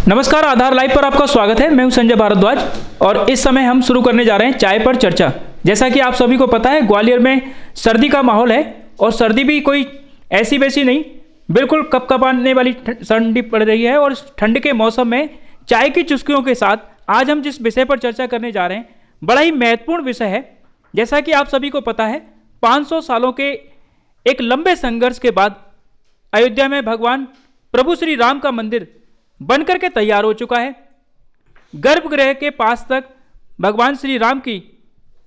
नमस्कार, आधार लाइव पर आपका स्वागत है। मैं हूं संजय भारद्वाज और इस समय हम शुरू करने जा रहे हैं चाय पर चर्चा। जैसा कि आप सभी को पता है, ग्वालियर में सर्दी का माहौल है और सर्दी भी कोई ऐसी वैसी नहीं, बिल्कुल कपकपाने वाली ठंडी पड़ रही है। और ठंड के मौसम में चाय की चुस्कियों के साथ आज हम जिस विषय पर चर्चा करने जा रहे हैं, बड़ा ही महत्वपूर्ण विषय है। जैसा कि आप सभी को पता है, 500 सालों के एक लंबे संघर्ष के बाद अयोध्या में भगवान प्रभु श्री राम का मंदिर बनकर के तैयार हो चुका है। गर्भगृह के पास तक भगवान श्री राम की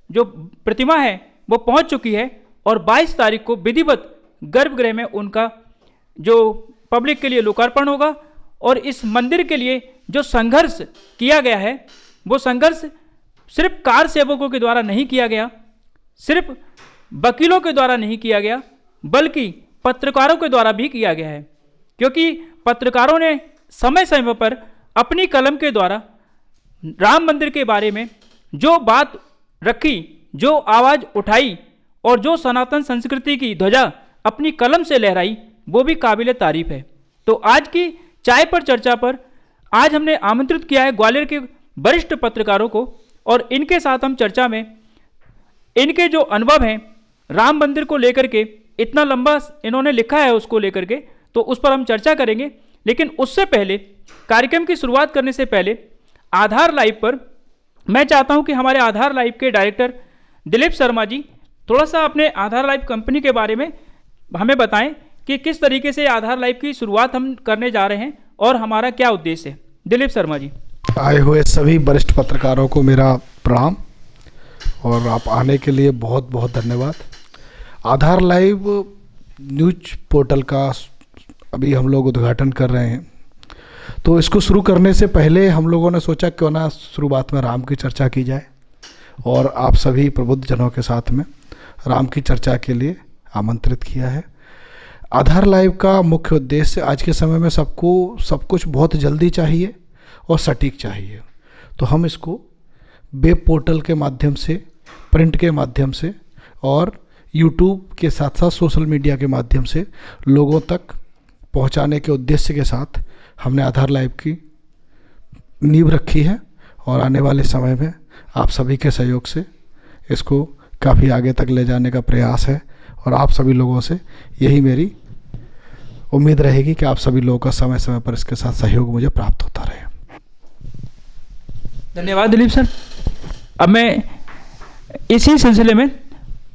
जो प्रतिमा है वो पहुंच चुकी है और 22 तारीख को विधिवत गर्भगृह में उनका जो पब्लिक के लिए लोकार्पण होगा। और इस मंदिर के लिए जो संघर्ष किया गया है, वो संघर्ष सिर्फ कार सेवकों के द्वारा नहीं किया गया, सिर्फ वकीलों के द्वारा नहीं किया गया, बल्कि पत्रकारों के द्वारा भी किया गया है। क्योंकि पत्रकारों ने समय समय पर अपनी कलम के द्वारा राम मंदिर के बारे में जो बात रखी, जो आवाज़ उठाई और जो सनातन संस्कृति की ध्वजा अपनी कलम से लहराई, वो भी काबिल तारीफ है। तो आज की चाय पर चर्चा पर आज हमने आमंत्रित किया है ग्वालियर के वरिष्ठ पत्रकारों को, और इनके साथ हम चर्चा में इनके जो अनुभव हैं राम मंदिर को लेकर के, इतना लंबा इन्होंने लिखा है उसको लेकर के, तो उस पर हम चर्चा करेंगे। लेकिन उससे पहले, कार्यक्रम की शुरुआत करने से पहले, आधार लाइव पर मैं चाहता हूं कि हमारे आधार लाइव के डायरेक्टर दिलीप शर्मा जी थोड़ा सा अपने आधार लाइव कंपनी के बारे में हमें बताएं कि किस तरीके से आधार लाइव की शुरुआत हम करने जा रहे हैं और हमारा क्या उद्देश्य है। दिलीप शर्मा जी। आए हुए सभी वरिष्ठ पत्रकारों को मेरा प्रणाम और आप आने के लिए बहुत बहुत धन्यवाद। आधार लाइव न्यूज पोर्टल का अभी हम लोग उद्घाटन कर रहे हैं, तो इसको शुरू करने से पहले हम लोगों ने सोचा क्यों ना शुरुआत में राम की चर्चा की जाए, और आप सभी प्रबुद्ध जनों के साथ में राम की चर्चा के लिए आमंत्रित किया है। आधार लाइव का मुख्य उद्देश्य, आज के समय में सबको सब कुछ बहुत जल्दी चाहिए और सटीक चाहिए, तो हम इसको वेब पोर्टल के माध्यम से, प्रिंट के माध्यम से और यूट्यूब के साथ साथ सोशल मीडिया के माध्यम से लोगों तक पहुंचाने के उद्देश्य के साथ हमने आधार लाइव की नींव रखी है। और आने वाले समय में आप सभी के सहयोग से इसको काफ़ी आगे तक ले जाने का प्रयास है, और आप सभी लोगों से यही मेरी उम्मीद रहेगी कि आप सभी लोगों का समय समय पर इसके साथ सहयोग मुझे प्राप्त होता रहे। धन्यवाद दिलीप सर। अब मैं इसी सिलसिले में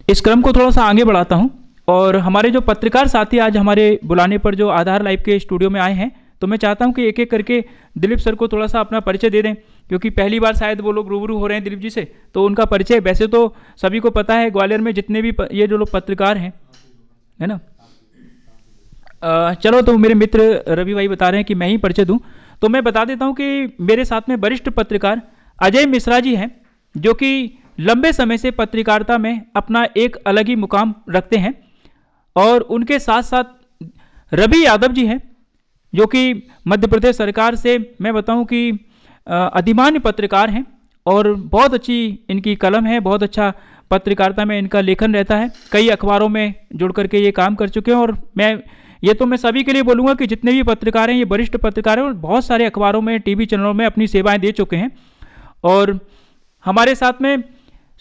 इस क्रम को थोड़ा सा आगे बढ़ाता हूं, और हमारे जो पत्रकार साथी आज हमारे बुलाने पर जो आधार लाइव के स्टूडियो में आए हैं, तो मैं चाहता हूं कि एक एक करके दिलीप सर को थोड़ा सा अपना परिचय दे दें, क्योंकि पहली बार शायद वो लोग रूबरू हो रहे हैं दिलीप जी से। तो उनका परिचय, वैसे तो सभी को पता है ग्वालियर में जितने भी ये जो लोग पत्रकार हैं, है ना। चलो, तो मेरे मित्र रवि भाई बता रहे हैं कि मैं ही परिचय दूँ, तो मैं बता देता हूँ कि मेरे साथ में वरिष्ठ पत्रकार अजय मिश्रा जी हैं, जो कि लंबे समय से पत्रकारिता में अपना एक अलग ही मुकाम रखते हैं। और उनके साथ साथ रवि यादव जी हैं, जो कि मध्य प्रदेश सरकार से मैं बताऊं कि अधिमान्य पत्रकार हैं, और बहुत अच्छी इनकी कलम है, बहुत अच्छा पत्रकारिता में इनका लेखन रहता है। कई अखबारों में जुड़ करके ये काम कर चुके हैं, और मैं सभी के लिए बोलूँगा कि जितने भी पत्रकार हैं, ये वरिष्ठ पत्रकार हैं और बहुत सारे अखबारों में, टीवी चैनलों में अपनी सेवाएँ दे चुके हैं। और हमारे साथ में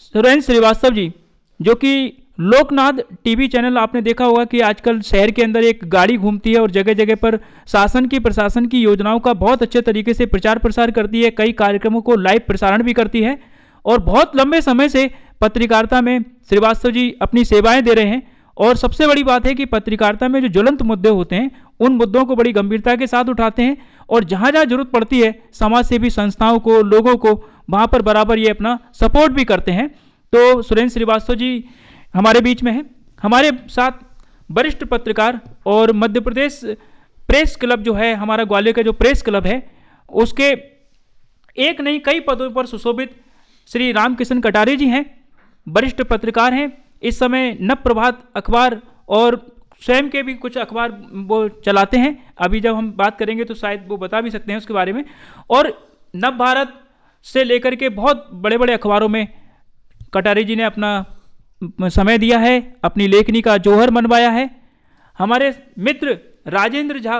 सुरेंद्र श्रीवास्तव जी, जो कि लोकनाथ टीवी चैनल, आपने देखा होगा कि आजकल शहर के अंदर एक गाड़ी घूमती है और जगह जगह पर शासन की, प्रशासन की योजनाओं का बहुत अच्छे तरीके से प्रचार प्रसार करती है, कई कार्यक्रमों को लाइव प्रसारण भी करती है, और बहुत लंबे समय से पत्रकारिता में श्रीवास्तव जी अपनी सेवाएं दे रहे हैं। और सबसे बड़ी बात है कि पत्रकारिता में जो ज्वलंत मुद्दे होते हैं, उन मुद्दों को बड़ी गंभीरता के साथ उठाते हैं, और जहाँ जहाँ जरूरत पड़ती है समाज सेवी संस्थाओं को, लोगों को, वहाँ पर बराबर ये अपना सपोर्ट भी करते हैं। तो सुरेंद्र श्रीवास्तव जी हमारे बीच में हैं। हमारे साथ वरिष्ठ पत्रकार और मध्य प्रदेश प्रेस क्लब जो है, हमारा ग्वालियर का जो प्रेस क्लब है, उसके एक नहीं कई पदों पर सुशोभित श्री रामकिशन कटारे जी हैं, वरिष्ठ पत्रकार हैं। इस समय नवप्रभात अखबार और स्वयं के भी कुछ अखबार वो चलाते हैं। अभी जब हम बात करेंगे तो शायद वो बता भी सकते हैं उसके बारे में। और नव भारत से लेकर के बहुत बड़े बड़े अखबारों में कटारे जी ने अपना समय दिया है, अपनी लेखनी का जौहर मनवाया है। हमारे मित्र राजेंद्र झा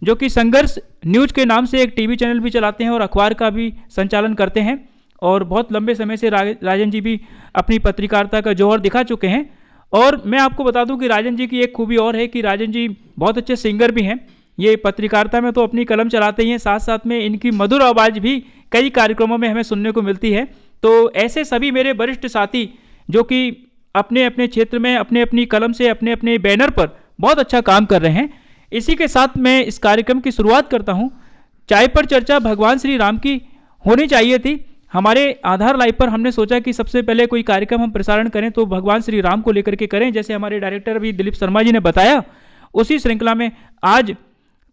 जो कि संघर्ष न्यूज के नाम से एक टीवी चैनल भी चलाते हैं और अखबार का भी संचालन करते हैं, और बहुत लंबे समय से राजन जी भी अपनी पत्रकारिता का जौहर दिखा चुके हैं। और मैं आपको बता दूं कि राजन जी की एक खूबी और है कि राजन जी बहुत अच्छे सिंगर भी हैं। ये पत्रकारिता में तो अपनी कलम चलाते ही हैं, साथ साथ में इनकी मधुर आवाज़ भी कई कार्यक्रमों में हमें सुनने को मिलती है। तो ऐसे सभी मेरे वरिष्ठ साथी जो कि अपने अपने क्षेत्र में अपने अपनी कलम से अपने अपने बैनर पर बहुत अच्छा काम कर रहे हैं, इसी के साथ मैं इस कार्यक्रम की शुरुआत करता हूं। चाय पर चर्चा भगवान श्री राम की होनी चाहिए थी। हमारे आधार लाइव पर हमने सोचा कि सबसे पहले कोई कार्यक्रम हम प्रसारण करें तो भगवान श्री राम को लेकर के करें, जैसे हमारे डायरेक्टर अभी दिलीप शर्मा जी ने बताया। उसी श्रृंखला में आज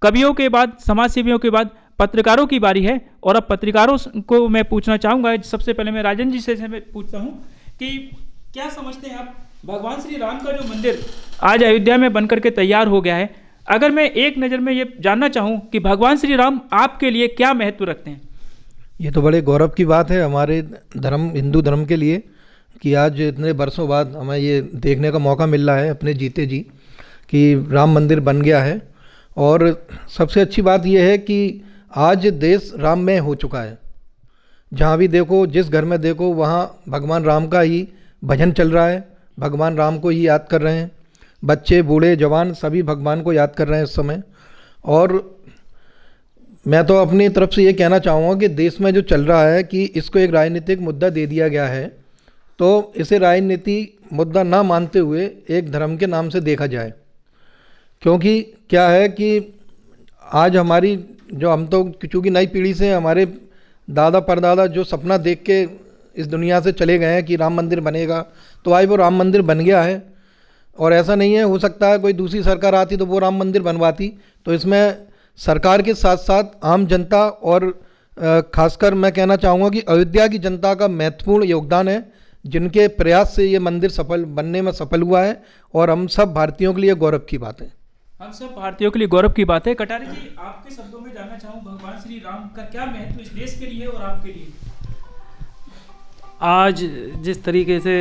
कवियों के बाद, समाज सेवियों के बाद पत्रकारों की बारी है, और अब पत्रकारों को मैं पूछना चाहूँगा। सबसे पहले मैं राजन जी से मैं पूछता हूँ कि क्या समझते हैं आप, भगवान श्री राम का जो मंदिर आज अयोध्या में बनकर के तैयार हो गया है, अगर मैं एक नज़र में ये जानना चाहूँ कि भगवान श्री राम आपके लिए क्या महत्व रखते हैं? ये तो बड़े गौरव की बात है हमारे धर्म, हिंदू धर्म के लिए, कि आज इतने बरसों बाद हमें ये देखने का मौका मिल रहा है अपने जीते जी कि राम मंदिर बन गया है। और सबसे अच्छी बात यह है कि आज देश राममय हो चुका है। जहाँ भी देखो, जिस घर में देखो, वहाँ भगवान राम का ही भजन चल रहा है, भगवान राम को ही याद कर रहे हैं। बच्चे, बूढ़े, जवान सभी भगवान को याद कर रहे हैं इस समय। और मैं तो अपनी तरफ से ये कहना चाहूँगा कि देश में जो चल रहा है कि इसको एक राजनीतिक मुद्दा दे दिया गया है, तो इसे राजनीति मुद्दा ना मानते हुए एक धर्म के नाम से देखा जाए। क्योंकि क्या है कि आज हमारी जो, हम तो चूँकि नई पीढ़ी से, हमारे दादा परदादा जो सपना देख के इस दुनिया से चले गए हैं कि राम मंदिर बनेगा, तो आज वो राम मंदिर बन गया है। और ऐसा नहीं है, हो सकता है कोई दूसरी सरकार आती तो वो राम मंदिर बनवाती। तो इसमें सरकार के साथ साथ आम जनता और खासकर मैं कहना चाहूँगा कि अयोध्या की जनता का महत्वपूर्ण योगदान है, जिनके प्रयास से ये मंदिर सफल बनने में सफल हुआ है। और हम सब भारतीयों के लिए गौरव की बात है। हम सब भारतीयों के लिए गौरव की बात है। कटारे जी, आपके शब्दों में जानना चाहूँ, भगवान श्री राम का क्या महत्व इस देश के लिए और आपके लिए? आज जिस तरीके से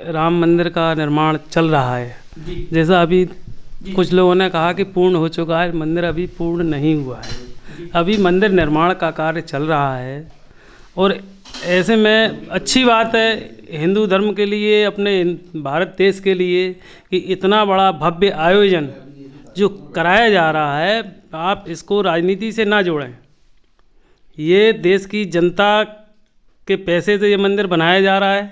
राम मंदिर का निर्माण चल रहा है, जैसा अभी कुछ लोगों ने कहा कि पूर्ण हो चुका है, मंदिर अभी पूर्ण नहीं हुआ है। अभी मंदिर निर्माण का कार्य चल रहा है। और ऐसे में अच्छी बात है हिंदू धर्म के लिए, अपने भारत देश के लिए, कि इतना बड़ा भव्य आयोजन जो कराया जा रहा है, आप इसको राजनीति से ना जोड़ें। ये देश की जनता के पैसे से ये मंदिर बनाया जा रहा है,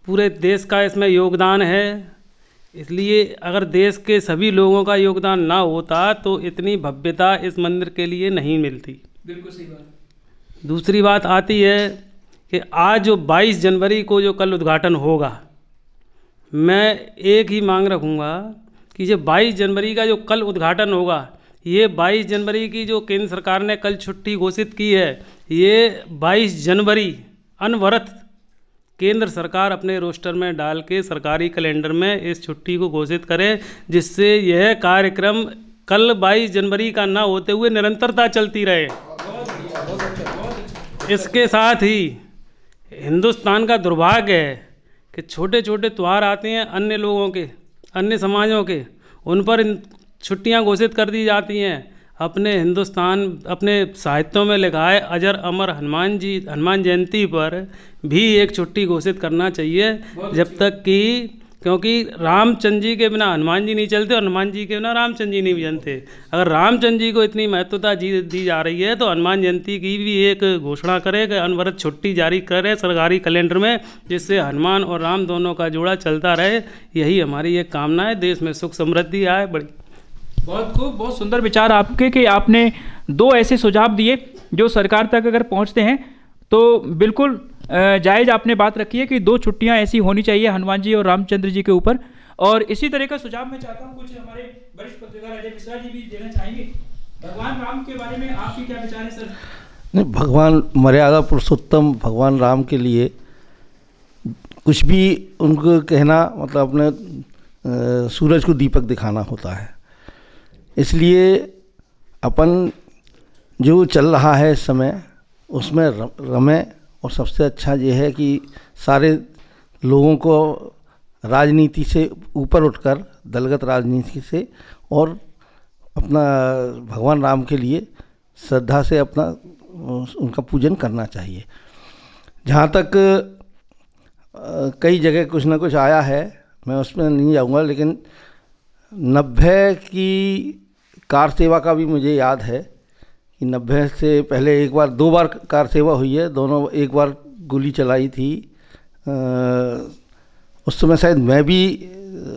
पूरे देश का इसमें योगदान है। इसलिए अगर देश के सभी लोगों का योगदान ना होता तो इतनी भव्यता इस मंदिर के लिए नहीं मिलती। बिल्कुल सही बात। दूसरी बात आती है कि आज जो 22 जनवरी को जो कल उद्घाटन होगा, मैं एक ही मांग रखूँगा कि जो 22 जनवरी का जो कल उद्घाटन होगा, ये 22 जनवरी की जो केंद्र सरकार ने कल छुट्टी घोषित की है, ये 22 जनवरी अनवरत केंद्र सरकार अपने रोस्टर में डाल के सरकारी कैलेंडर में इस छुट्टी को घोषित करे, जिससे यह कार्यक्रम कल 22 जनवरी का ना होते हुए निरंतरता चलती रहे। इसके साथ ही हिंदुस्तान का दुर्भाग्य है कि छोटे छोटे त्यौहार आते हैं अन्य लोगों के, अन्य समाजों के, उन पर छुट्टियां घोषित कर दी जाती हैं। अपने हिंदुस्तान, अपने साहित्यों में लिखा है अजर अमर हनुमान जयंती पर भी एक छुट्टी घोषित करना चाहिए, जब तक कि, क्योंकि रामचंद्र जी के बिना हनुमान जी नहीं चलते और हनुमान जी के बिना रामचंद्र जी नहीं बनते। अगर रामचंद्र जी को इतनी महत्वता दी जा रही है तो हनुमान जयंती की भी एक घोषणा करे कि अनवरत छुट्टी जारी करे सरकारी कैलेंडर में, जिससे हनुमान और राम दोनों का जोड़ा चलता रहे। यही हमारी एक कामना है, देश में सुख समृद्धि आए। बड़ी बहुत खूब, बहुत सुंदर विचार आपके कि आपने दो ऐसे सुझाव दिए जो सरकार तक अगर पहुंचते हैं तो बिल्कुल जायज़ आपने बात रखी है कि 2 छुट्टियां ऐसी होनी चाहिए हनुमान जी और रामचंद्र जी के ऊपर। और इसी तरह का सुझाव मैं चाहता हूं कुछ हमारे वरिष्ठ पत्रकार अजय मिश्रा जी भी देना चाहेंगे। भगवान राम के बारे में आपके क्या विचार है सर? नहीं, भगवान मर्यादा पुरुषोत्तम भगवान राम के लिए कुछ भी उनको कहना मतलब अपने सूरज को दीपक दिखाना होता है। इसलिए अपन जो चल रहा है इस समय उसमें रमें। और सबसे अच्छा ये है कि सारे लोगों को राजनीति से ऊपर उठकर, दलगत राजनीति से और अपना भगवान राम के लिए श्रद्धा से अपना उनका पूजन करना चाहिए। जहाँ तक कई जगह कुछ ना कुछ आया है, मैं उसमें नहीं जाऊँगा, लेकिन 90 की कार सेवा का भी मुझे याद है कि 90 से पहले एक बार 2 बार कार सेवा हुई है, दोनों एक बार गोली चलाई थी। उस समय शायद मैं भी,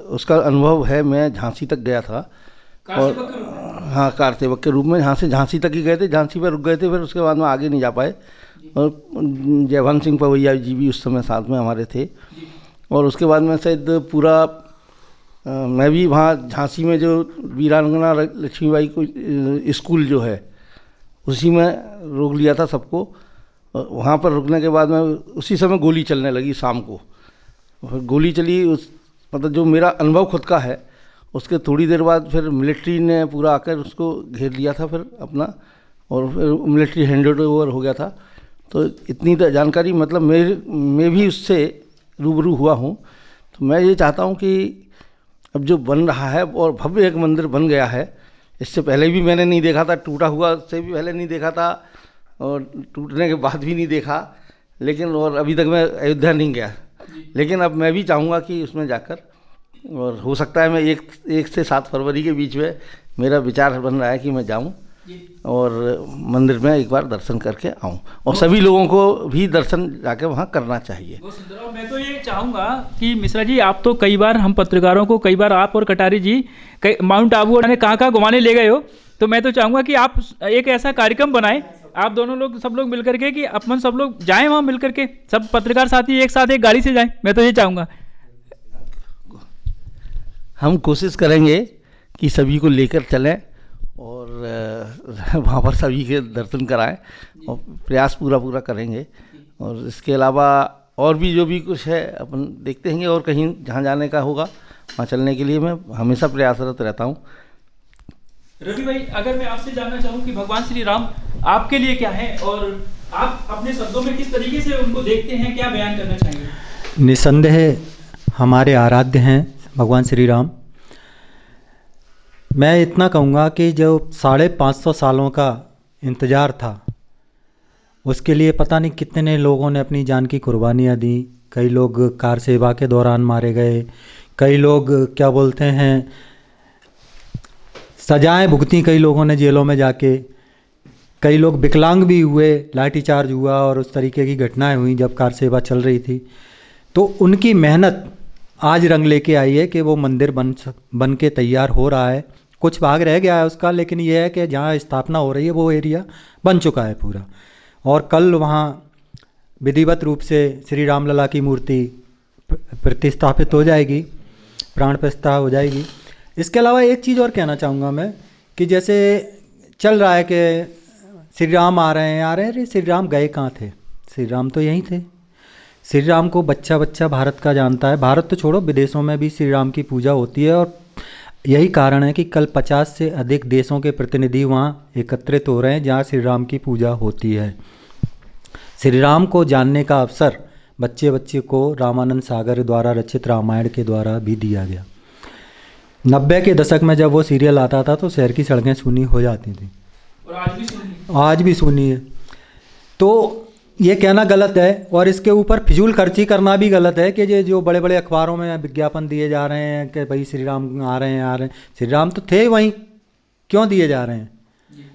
उसका अनुभव है, मैं झांसी तक गया था और हाँ, कार सेवक के रूप में यहाँ से झांसी तक ही गए थे, झांसी पर रुक गए थे, फिर उसके बाद में आगे नहीं जा पाए। और जयभान सिंह पवैया जी भी उस समय साथ में हमारे थे। और उसके बाद में शायद पूरा मैं भी वहाँ झांसी में जो वीरांगना लक्ष्मीबाई को स्कूल जो है उसी में रोक लिया था सबको। वहाँ पर रुकने के बाद में उसी समय गोली चलने लगी शाम को। गोली चली, उस मतलब जो मेरा अनुभव खुद का है, उसके थोड़ी देर बाद फिर मिलिट्री ने पूरा आकर उसको घेर लिया था फिर अपना, और फिर मिलिट्री हैंड ओवर हो गया था। तो इतनी जानकारी मतलब मैं भी उससे रूबरू हुआ हूँ। तो मैं ये चाहता हूँ कि अब जो बन रहा है और भव्य एक मंदिर बन गया है, इससे पहले भी मैंने नहीं देखा था, टूटा हुआ से भी पहले नहीं देखा था और टूटने के बाद भी नहीं देखा, लेकिन और अभी तक मैं अयोध्या नहीं गया। लेकिन अब मैं भी चाहूँगा कि उसमें जाकर, और हो सकता है मैं 1 से 7 फरवरी के बीच में मेरा विचार बन रहा है कि मैं जाऊं और मंदिर में एक बार दर्शन करके आऊं, और सभी लोगों को भी दर्शन जाके वहां करना चाहिए। मैं तो ये चाहूँगा कि मिश्रा जी, आप तो कई बार, हम पत्रकारों को कई बार आप और कटारी जी माउंट आबू ने कहाँ घुमाने ले गए हो, तो मैं तो चाहूँगा कि आप एक ऐसा कार्यक्रम बनाएं, आप दोनों लोग सब लोग मिलकर के, कि अपन सब लोग जाएं वहाँ मिलकर के, सब पत्रकार साथी एक साथ एक गाड़ी से जाएं। मैं तो ये चाहूँगा। हम कोशिश करेंगे कि सभी को लेकर चलें और वहाँ पर सभी के दर्शन कराएं, और प्रयास पूरा करेंगे। और इसके अलावा और भी जो भी कुछ है अपन देखते हैं, और कहीं जहाँ जाने का होगा वहाँ चलने के लिए मैं हमेशा प्रयासरत रहता हूँ। रवि भाई, अगर मैं आपसे जानना चाहूँ कि भगवान श्री राम आपके लिए क्या है, और आप अपने शब्दों में किस तरीके से उनको देखते हैं, क्या बयान करना चाहेंगे? निसंदेह हमारे आराध्य हैं भगवान श्री राम। मैं इतना कहूँगा कि जो 550 सालों का इंतज़ार था, उसके लिए पता नहीं कितने लोगों ने अपनी जान की कुर्बानियाँ दी। कई लोग कार सेवा के दौरान मारे गए, कई लोग क्या बोलते हैं सजाएं भुगती कई लोगों ने जेलों में जाके, कई लोग विकलांग भी हुए, लाठीचार्ज हुआ और उस तरीके की घटनाएं हुई जब कार सेवा चल रही थी। तो उनकी मेहनत आज रंग लेके आई है कि वो मंदिर बन के तैयार हो रहा है। कुछ भाग रह गया है उसका, लेकिन ये है कि जहाँ स्थापना हो रही है वो एरिया बन चुका है पूरा। और कल वहाँ विधिवत रूप से श्री रामलला की मूर्ति प्रतिस्थापित हो जाएगी, प्राण प्रतिष्ठा हो जाएगी। इसके अलावा एक चीज़ और कहना चाहूँगा मैं कि जैसे चल रहा है कि श्री राम आ रहे हैं। अरे श्री राम गए कहाँ थे? श्री राम तो यहीं थे। श्री राम को बच्चा बच्चा भारत का जानता है। भारत तो छोड़ो, विदेशों में भी श्री राम की पूजा होती है। और यही कारण है कि कल 50 से अधिक देशों के प्रतिनिधि वहाँ एकत्रित हो रहे हैं जहाँ श्री राम की पूजा होती है। श्री राम को जानने का अवसर बच्चे बच्चे को रामानंद सागर द्वारा रचित रामायण के द्वारा भी दिया गया। 90 के दशक में जब वो सीरियल आता था तो शहर की सड़कें सूनी हो जाती थी, और आज भी सूनी है। तो ये कहना गलत है, और इसके ऊपर फिजूल खर्ची करना भी गलत है कि ये जो बड़े बड़े अखबारों में विज्ञापन दिए जा रहे हैं कि भाई श्री राम आ रहे हैं। श्री राम तो थे वहीं, क्यों दिए जा रहे हैं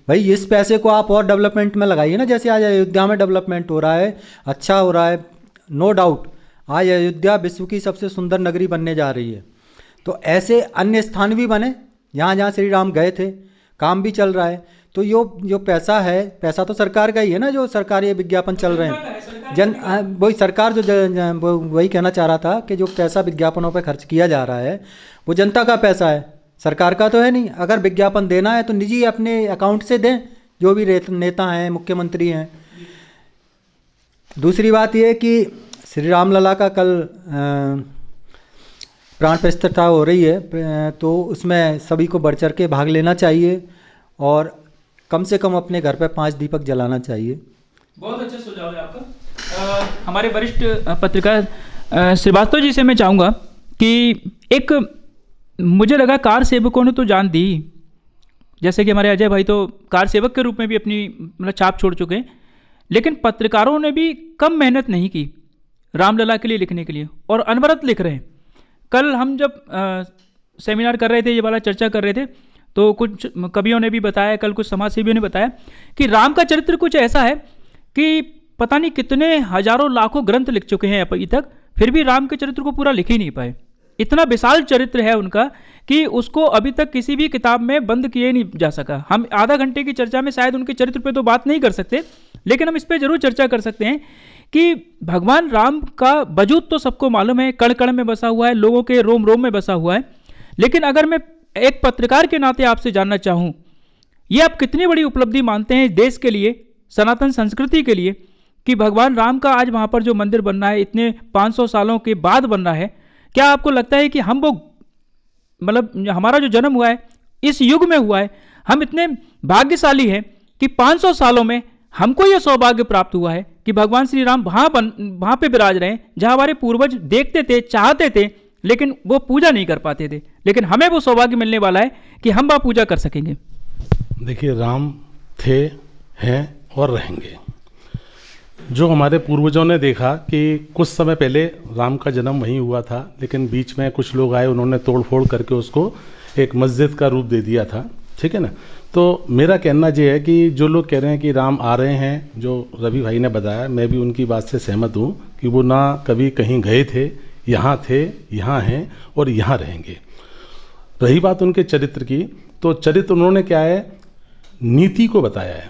भाई? इस पैसे को आप और डेवलपमेंट में लगाइए ना। जैसे आज अयोध्या में डेवलपमेंट हो रहा है, अच्छा हो रहा है, नो डाउट। आज अयोध्या विश्व की सबसे सुंदर नगरी बनने जा रही है। तो ऐसे अन्य स्थान भी बने जहाँ जहाँ श्री राम गए थे, काम भी चल रहा है। तो जो पैसा है, पैसा तो सरकार का ही है ना, जो सरकारी विज्ञापन चल रहे हैं। वही सरकार वही कहना चाह रहा था कि जो पैसा विज्ञापनों पर खर्च किया जा रहा है वो जनता का पैसा है, सरकार का तो है नहीं। अगर विज्ञापन देना है तो निजी अपने अकाउंट से दें, जो भी नेता हैं, मुख्यमंत्री हैं। दूसरी बात यह कि श्री रामलला का कल प्राण प्रतिष्ठा हो रही है, तो उसमें सभी को बढ़ चढ़ के भाग लेना चाहिए और कम से कम अपने घर पे 5 दीपक जलाना चाहिए। बहुत अच्छा सुझाव है आपका। हमारे वरिष्ठ पत्रकार श्रीवास्तव जी से मैं चाहूँगा कि एक मुझे लगा कार सेवकों ने तो जान दी, जैसे कि हमारे अजय भाई तो कार सेवक के रूप में भी अपनी मतलब छाप छोड़ चुके हैं, लेकिन पत्रकारों ने भी कम मेहनत नहीं की रामलला के लिए लिखने के लिए, और अनवरत लिख रहे हैं। कल हम जब सेमिनार कर रहे थे, ये वाला चर्चा कर रहे थे, तो कुछ कवियों ने भी बताया, कल कुछ समाजसेवियों ने बताया कि राम का चरित्र कुछ ऐसा है कि पता नहीं कितने हजारों लाखों ग्रंथ लिख चुके हैं अभी तक, फिर भी राम के चरित्र को पूरा लिख ही नहीं पाए। इतना विशाल चरित्र है उनका कि उसको अभी तक किसी भी किताब में बंद किए नहीं जा सका। हम आधा घंटे की चर्चा में शायद उनके चरित्र पे तो बात नहीं कर सकते, लेकिन हम इस पर जरूर चर्चा कर सकते हैं कि भगवान राम का वजूद तो सबको मालूम है, कण कण में बसा हुआ है, लोगों के रोम रोम में बसा हुआ है। लेकिन अगर मैं एक पत्रकार के नाते आपसे जानना चाहूँ, ये आप कितनी बड़ी उपलब्धि मानते हैं देश के लिए, सनातन संस्कृति के लिए, कि भगवान राम का आज वहाँ पर जो मंदिर बन रहा है इतने 500 सालों के बाद बन रहा है। क्या आपको लगता है कि हम वो मतलब हमारा जो जन्म हुआ है इस युग में हुआ है, हम इतने भाग्यशाली हैं कि 500 सालों में हमको ये सौभाग्य प्राप्त हुआ है कि भगवान श्री राम वहाँ पे विराज रहे हैं जहाँ हमारे पूर्वज देखते थे, चाहते थे, लेकिन वो पूजा नहीं कर पाते थे, लेकिन हमें वो सौभाग्य मिलने वाला है कि हम वहाँ पूजा कर सकेंगे। देखिए, राम थे, हैं और रहेंगे। जो हमारे पूर्वजों ने देखा कि कुछ समय पहले राम का जन्म वहीं हुआ था, लेकिन बीच में कुछ लोग आए, उन्होंने तोड़ फोड़ करके उसको एक मस्जिद का रूप दे दिया था, ठीक है ना। तो मेरा कहना ये है कि जो लोग कह रहे हैं कि राम आ रहे हैं, जो रवि भाई ने बताया, मैं भी उनकी बात से सहमत हूँ कि वो ना कभी कहीं गए थे, यहाँ हैं और यहाँ रहेंगे। रही बात उनके चरित्र की, तो चरित्र उन्होंने क्या है, नीति को बताया है।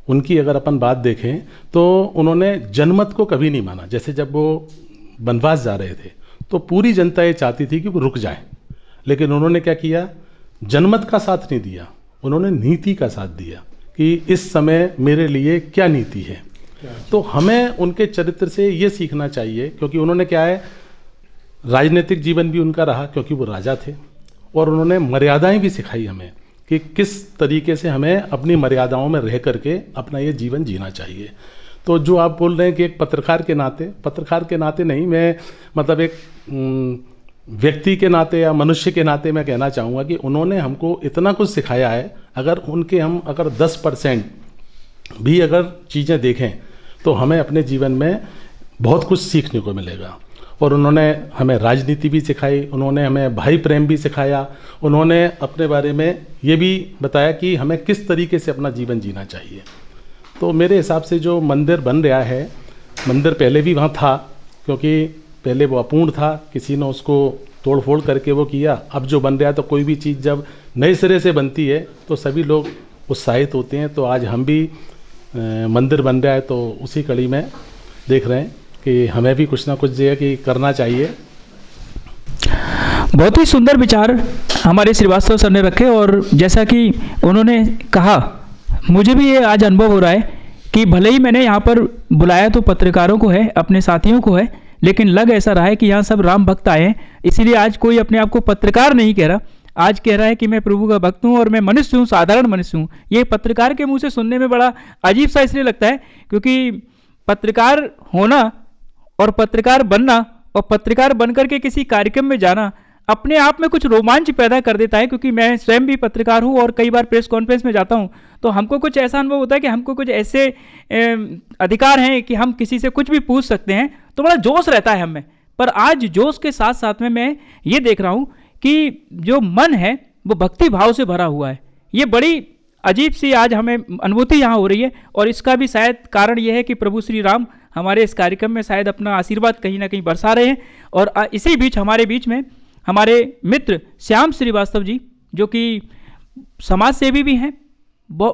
उनकी अगर अपन बात देखें तो उन्होंने जनमत को कभी नहीं माना। जैसे जब वो वनवास जा रहे थे तो पूरी जनता ये चाहती थी कि वो रुक जाए, लेकिन उन्होंने क्या किया, जनमत का साथ नहीं दिया, उन्होंने नीति का साथ दिया कि इस समय मेरे लिए क्या नीति है। तो हमें उनके चरित्र से ये सीखना चाहिए, क्योंकि उन्होंने क्या है, राजनीतिक जीवन भी उनका रहा क्योंकि वो राजा थे, और उन्होंने मर्यादाएं भी सिखाई हमें कि किस तरीके से हमें अपनी मर्यादाओं में रह करके अपना ये जीवन जीना चाहिए। तो जो आप बोल रहे हैं कि एक पत्रकार के नाते नहीं, मैं मतलब एक व्यक्ति के नाते या मनुष्य के नाते मैं कहना चाहूँगा कि उन्होंने हमको इतना कुछ सिखाया है। अगर उनके हम अगर 10% भी अगर चीज़ें देखें तो हमें अपने जीवन में बहुत कुछ सीखने को मिलेगा। और उन्होंने हमें राजनीति भी सिखाई, उन्होंने हमें भाई प्रेम भी सिखाया, उन्होंने अपने बारे में ये भी बताया कि हमें किस तरीके से अपना जीवन जीना चाहिए। तो मेरे हिसाब से जो मंदिर बन रहा है, मंदिर पहले भी वहाँ था, क्योंकि पहले वो अपूर्ण था, किसी ने उसको तोड़ फोड़ करके वो किया। अब जो बन रहा है, तो कोई भी चीज़ जब नए सिरे से बनती है तो सभी लोग उत्साहित होते हैं। तो आज हम भी मंदिर बन रहा है तो उसी कड़ी में देख रहे हैं कि हमें भी कुछ ना कुछ जो है कि करना चाहिए। बहुत ही सुंदर विचार हमारे श्रीवास्तव सर ने रखे, और जैसा कि उन्होंने कहा, मुझे भी ये आज अनुभव हो रहा है कि भले ही मैंने यहाँ पर बुलाया तो पत्रकारों को है, अपने साथियों को है, लेकिन लग ऐसा रहा है कि यहाँ सब राम भक्त आए हैं। इसीलिए आज कोई अपने आप को पत्रकार नहीं कह रहा, आज कह रहा है कि मैं प्रभु का भक्त हूँ और मैं मनुष्य हूँ, साधारण मनुष्य हूँ। ये पत्रकार के मुंह से सुनने में बड़ा अजीब सा इसलिए लगता है क्योंकि पत्रकार होना और पत्रकार बनना और पत्रकार बनकर के किसी कार्यक्रम में जाना अपने आप में कुछ रोमांच पैदा कर देता है। क्योंकि मैं स्वयं भी पत्रकार हूँ और कई बार प्रेस कॉन्फ्रेंस में जाता हूँ, तो हमको कुछ ऐसा अनुभव होता है कि हमको कुछ ऐसे अधिकार हैं कि हम किसी से कुछ भी पूछ सकते हैं, तो बड़ा जोश रहता है हमें। पर आज जोश के साथ साथ में मैं ये देख रहा हूँ कि जो मन है वो भक्ति भाव से भरा हुआ है। ये बड़ी अजीब सी आज हमें अनुभूति यहाँ हो रही है, और इसका भी शायद कारण ये है कि प्रभु श्री राम हमारे इस कार्यक्रम में शायद अपना आशीर्वाद कहीं ना कहीं बरसा रहे हैं। और इसी बीच हमारे बीच में हमारे मित्र श्याम श्रीवास्तव जी, जो कि समाज सेवी भी हैं,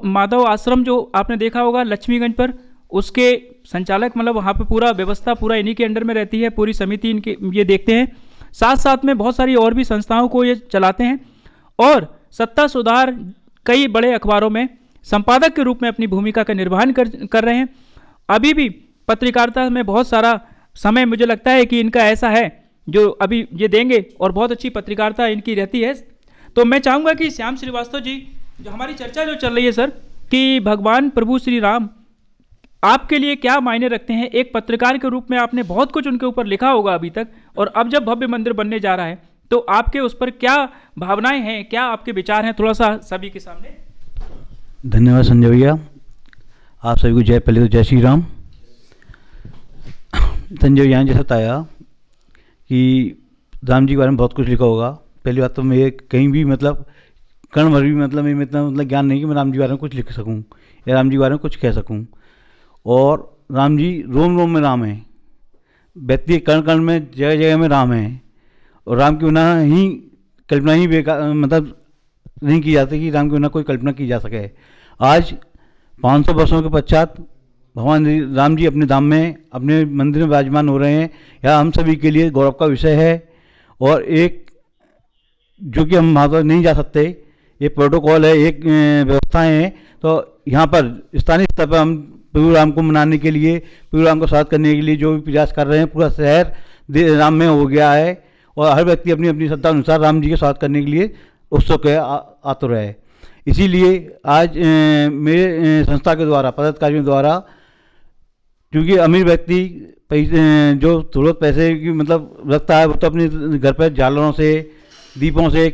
माधव आश्रम जो आपने देखा होगा लक्ष्मीगंज पर, उसके संचालक, मतलब वहाँ पे पूरा व्यवस्था पूरा इन्हीं के अंडर में रहती है, पूरी समिति इनके ये देखते हैं। साथ साथ में बहुत सारी और भी संस्थाओं को ये चलाते हैं, और सत्ता सुधार कई बड़े अखबारों में संपादक के रूप में अपनी भूमिका का निर्वहन कर रहे हैं। अभी भी पत्रकारिता में बहुत सारा समय मुझे लगता है कि इनका ऐसा है जो अभी ये देंगे, और बहुत अच्छी पत्रकारिता इनकी रहती है। तो मैं चाहूँगा कि श्याम श्रीवास्तव जी, जो हमारी चर्चा जो चल रही है सर, कि भगवान प्रभु श्री राम आपके लिए क्या मायने रखते हैं। एक पत्रकार के रूप में आपने बहुत कुछ उनके ऊपर लिखा होगा अभी तक, और अब जब भव्य मंदिर बनने जा रहा है तो आपके उस पर क्या भावनाएं हैं, क्या आपके विचार हैं, थोड़ा सा सभी के सामने। धन्यवाद संजय भैया, आप सभी को जय, पहले तो जय श्री राम। संजय भैया ने जैसा बताया कि राम जी के बारे में बहुत कुछ लिखा होगा। पहली बात तो मैं कहीं भी मतलब कर्ण भर भी मतलब मैं इतना मतलब ज्ञान नहीं कि मैं राम जी के बारे में कुछ लिख सकूं या राम जी के बारे में कुछ कह सकूं। और राम जी रोम रोम में राम है, व्यक्ति कर्ण कर्ण में जगह जगह में राम है। और राम के बिना ही कल्पना ही बेकार मतलब नहीं की जाती कि राम के बिना कोई कल्पना की जा सके। आज 500 वर्षों के पश्चात भगवान राम जी अपने धाम में अपने मंदिर में विराजमान हो रहे हैं। यह हम सभी के लिए गौरव का विषय है। और एक जो कि हम वहाँ पर नहीं जा सकते, ये प्रोटोकॉल है, एक व्यवस्थाएं हैं। तो यहाँ पर स्थानीय स्तर पर हम प्रभु राम को मनाने के लिए, प्रभु राम को स्वागत करने के लिए जो भी प्रयास कर रहे हैं, पूरा शहर राम में हो गया है। और हर व्यक्ति अपनी अपनी श्रद्धा अनुसार राम जी के स्वागत करने के लिए उत्सुक है, आतुर है। इसीलिए आज मेरे संस्था के द्वारा, पदाधिकारियों द्वारा, क्योंकि अमीर व्यक्ति जो जरूरत पैसे की मतलब रखता है, वो तो अपने घर पर झालरों से, दीपों से,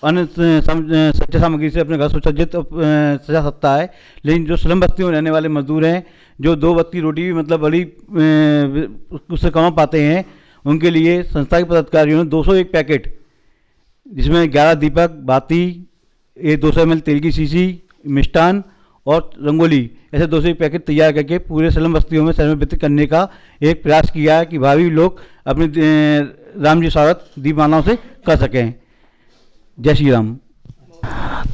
अन्य सच्चा सामग्री से अपने घर सुसज्जित सजा सकता है। लेकिन जो स्लम बस्तियों में रहने वाले मजदूर हैं, जो 2 वक्त की रोटी भी मतलब बड़ी उससे कमा पाते हैं, उनके लिए संस्था के पदाधिकारियों ने 201 पैकेट, जिसमें 11 दीपक, बाती, 200 ml तेल की शीशी, मिष्ठान और रंगोली, ऐसे 201 पैकेट तैयार करके पूरे स्लम बस्तियों में शहर में वितरित करने का एक प्रयास किया है कि भावी लोग अपने राम जी स्वागत दीपमालाओं से कर सकें। जय श्री राम।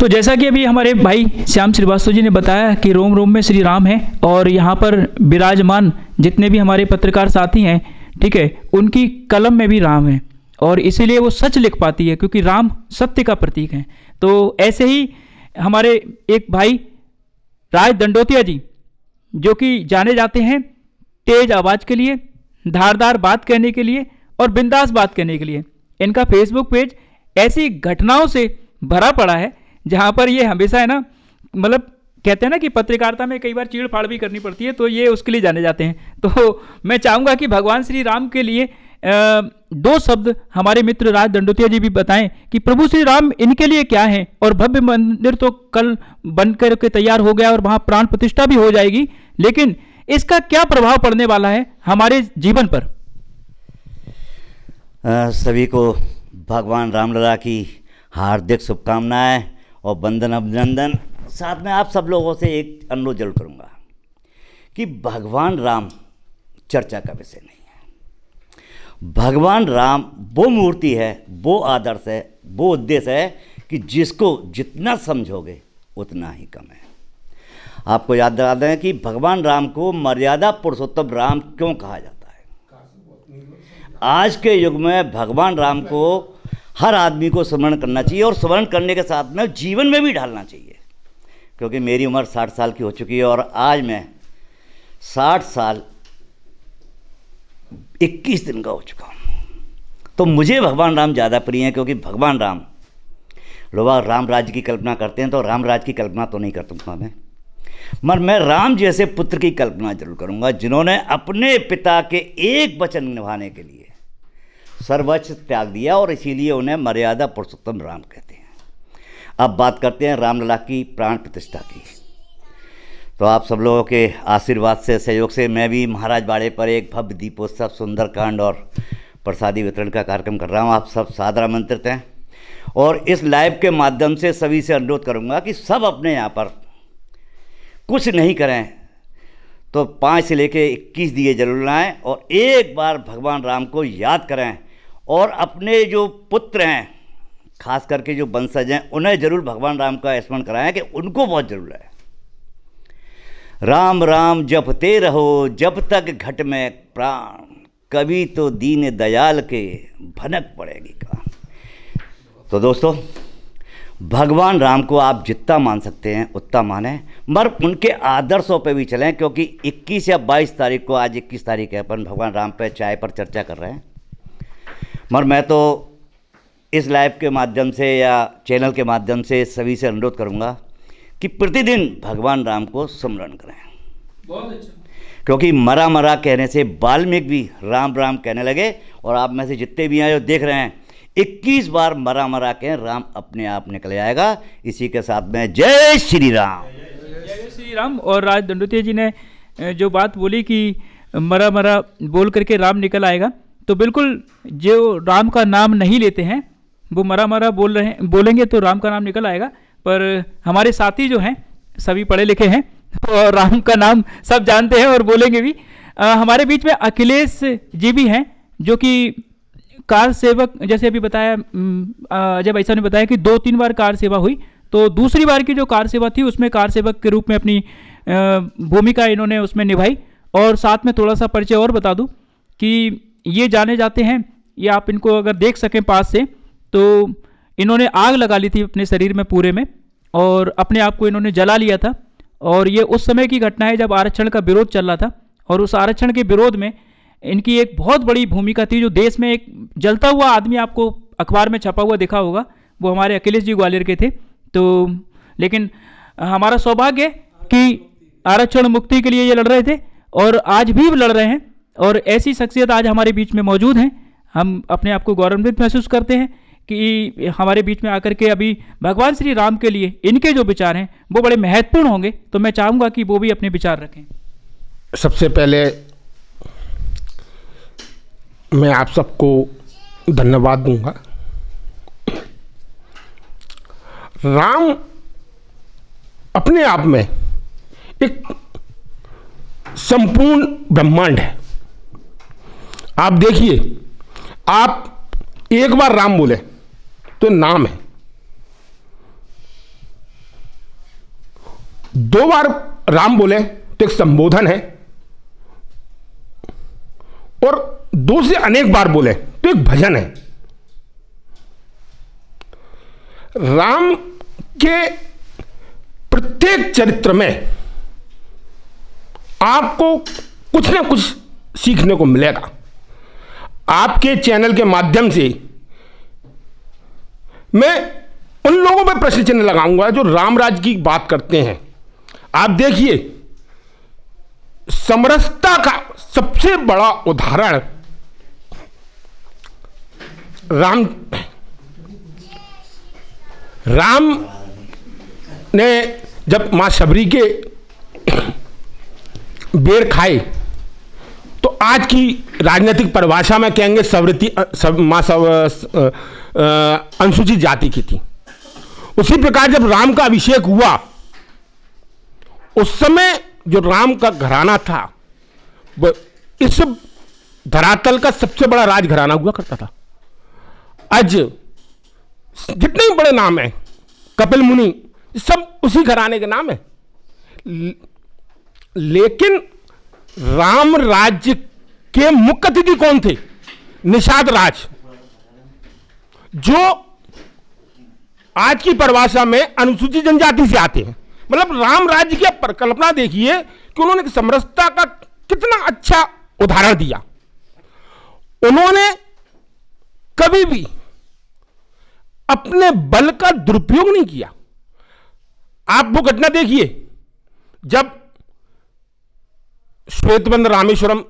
तो जैसा कि अभी हमारे भाई श्याम श्रीवास्तव जी ने बताया कि रोम रोम में श्री राम है, और यहाँ पर विराजमान जितने भी हमारे पत्रकार साथी हैं, ठीक है, उनकी कलम में भी राम है, और इसीलिए वो सच लिख पाती है, क्योंकि राम सत्य का प्रतीक है। तो ऐसे ही हमारे एक भाई राज दंडोतिया जी, जो कि जाने जाते हैं तेज आवाज़ के लिए, धारदार बात कहने के लिए और बिंदास बात करने के लिए। इनका फेसबुक पेज ऐसी घटनाओं से भरा पड़ा है, जहाँ पर ये हमेशा है ना, मतलब कहते हैं ना कि पत्रकारिता में कई बार चीड़ फाड़ भी करनी पड़ती है, तो ये उसके लिए जाने जाते हैं। तो मैं चाहूँगा कि भगवान श्री राम के लिए 2 शब्द हमारे मित्र राज दंडोतिया जी भी बताएं कि प्रभु श्री राम इनके लिए क्या है। और भव्य मंदिर तो कल बनकर के तैयार हो गया और वहाँ प्राण प्रतिष्ठा भी हो जाएगी, लेकिन इसका क्या प्रभाव पड़ने वाला है हमारे जीवन पर। सभी को भगवान रामलला की हार्दिक शुभकामनाएं और वंदन अभिनंदन। साथ में आप सब लोगों से एक अनुरोध जरूर करूँगा कि भगवान राम चर्चा का विषय नहीं है। भगवान राम वो मूर्ति है, वो आदर्श है, वो उद्देश्य है कि जिसको जितना समझोगे उतना ही कम है। आपको याद दिला दें कि भगवान राम को मर्यादा पुरुषोत्तम राम क्यों कहा जाता है। आज के युग में भगवान राम को हर आदमी को स्मरण करना चाहिए, और स्मरण करने के साथ में जीवन में भी ढालना चाहिए। क्योंकि मेरी उम्र 60 साल की हो चुकी है, और आज मैं 60 साल 21 दिन का हो चुका हूँ। तो मुझे भगवान राम ज़्यादा प्रिय हैं, क्योंकि भगवान राम, लोग राम राज्य की कल्पना करते हैं, तो राम राज्य की कल्पना तो नहीं करता मैं, मगर मैं राम जैसे पुत्र की कल्पना जरूर करूँगा, जिन्होंने अपने पिता के एक वचन निभाने के लिए सर्वस्व त्याग दिया, और इसीलिए उन्हें मर्यादा पुरुषोत्तम राम कहते हैं। अब बात करते हैं रामलला की प्राण प्रतिष्ठा की। तो आप सब लोगों के आशीर्वाद से, सहयोग से मैं भी महाराज बाड़े पर एक भव्य दीपोत्सव, सुंदरकांड और प्रसादी वितरण का कार्यक्रम कर रहा हूँ। आप सब सादर आमंत्रित हैं, और इस लाइव के माध्यम से सभी से अनुरोध करूँगा कि सब अपने यहाँ पर कुछ नहीं करें तो 5 से लेकर 21 दिए जरूर लाएँ, और एक बार भगवान राम को याद करें, और अपने जो पुत्र हैं, खास करके जो वंशज हैं, उन्हें जरूर भगवान राम का स्मरण कराएं कि उनको बहुत जरूर है। राम राम जपते रहो जब तक घट में प्राण, कभी तो दीन दयाल के भनक पड़ेगी कान। तो दोस्तों, भगवान राम को आप जितना मान सकते हैं उतना मानें, मगर उनके आदर्शों पे भी चलें, क्योंकि 21 या 22 तारीख को, आज 21 तारीख है, अपन भगवान राम पे चाय पर चर्चा कर रहे हैं। मगर मैं तो इस लाइव के माध्यम से या चैनल के माध्यम से सभी से अनुरोध करूंगा कि प्रतिदिन भगवान राम को स्मरण करें। बहुत अच्छा। क्योंकि मरा मरा कहने से वाल्मीकि भी राम राम कहने लगे, और आप में से जितने भी हैं जो देख रहे हैं, 21 बार मरा मरा के राम अपने आप निकल आएगा। इसी के साथ में जय श्री राम। जय श्री राम। और राज दंडोतिया जी ने जो बात बोली कि मरा मरा बोल करके राम निकल आएगा, तो बिल्कुल जो राम का नाम नहीं लेते हैं वो मरा मरा बोलेंगे तो राम का नाम निकल आएगा। पर हमारे साथी जो हैं सभी पढ़े लिखे हैं और राम का नाम सब जानते हैं और बोलेंगे भी। हमारे बीच में अखिलेश जी भी हैं जो कि कार सेवक, जैसे अभी बताया अजय भाई साहब ने बताया कि 2-3 बार कार सेवा हुई, तो दूसरी बार की जो कार सेवा थी उसमें कार सेवक के रूप में अपनी भूमिका इन्होंने उसमें निभाई। और साथ में थोड़ा सा परिचय और बता दूं कि ये जाने जाते हैं, ये आप इनको अगर देख सकें पास से, तो इन्होंने आग लगा ली थी अपने शरीर में पूरे में और अपने आप को इन्होंने जला लिया था। और ये उस समय की घटना है जब आरक्षण का विरोध चल रहा था, और उस आरक्षण के विरोध में इनकी एक बहुत बड़ी भूमिका थी। जो देश में एक जलता हुआ आदमी आपको अखबार में छपा हुआ दिखा होगा, वो हमारे अखिलेश जी ग्वालियर के थे। तो लेकिन हमारा सौभाग्य है कि आरक्षण मुक्ति के लिए ये लड़ रहे थे और आज भी लड़ रहे हैं, और ऐसी शख्सियत आज हमारे बीच में मौजूद हैं। हम अपने आप को गौरवान्वित महसूस करते हैं कि हमारे बीच में आकर के अभी भगवान श्री राम के लिए इनके जो विचार हैं वो बड़े महत्वपूर्ण होंगे, तो मैं चाहूँगा कि वो भी अपने विचार रखें। सबसे पहले मैं आप सबको धन्यवाद दूंगा। राम अपने आप में एक संपूर्ण ब्रह्मांड है। आप देखिए, आप एक बार राम बोले तो नाम है, 2 बार राम बोले तो एक संबोधन है, और 2 से अनेक बार बोले तो एक भजन है। राम के प्रत्येक चरित्र में आपको कुछ ना कुछ सीखने को मिलेगा। आपके चैनल के माध्यम से मैं उन लोगों पर प्रश्न चिन्ह लगाऊंगा जो राम राज्य की बात करते हैं। आप देखिए, समरसता का सबसे बड़ा उदाहरण राम ने जब मां शबरी के बेर खाए तो आज की राजनीतिक परिभाषा में कहेंगे अनुसूचित जाति की थी। उसी प्रकार जब राम का अभिषेक हुआ, उस समय जो राम का घराना था वो इस धरातल का सबसे बड़ा राजघराना हुआ करता था। आज जितने बड़े नाम हैं, कपिल मुनि, सब उसी घराने के नाम है। लेकिन राम राज्य के मुख्य अतिथि कौन थे? निषाद राज, जो आज की परिभाषा में अनुसूचित जनजाति से आते हैं। मतलब राम राज्य की परिकल्पना देखिए कि उन्होंने समरसता का कितना अच्छा उदाहरण दिया। उन्होंने कभी भी अपने बल का दुरुपयोग नहीं किया। आप वो घटना देखिए, जब श्वेतबंद रामेश्वरम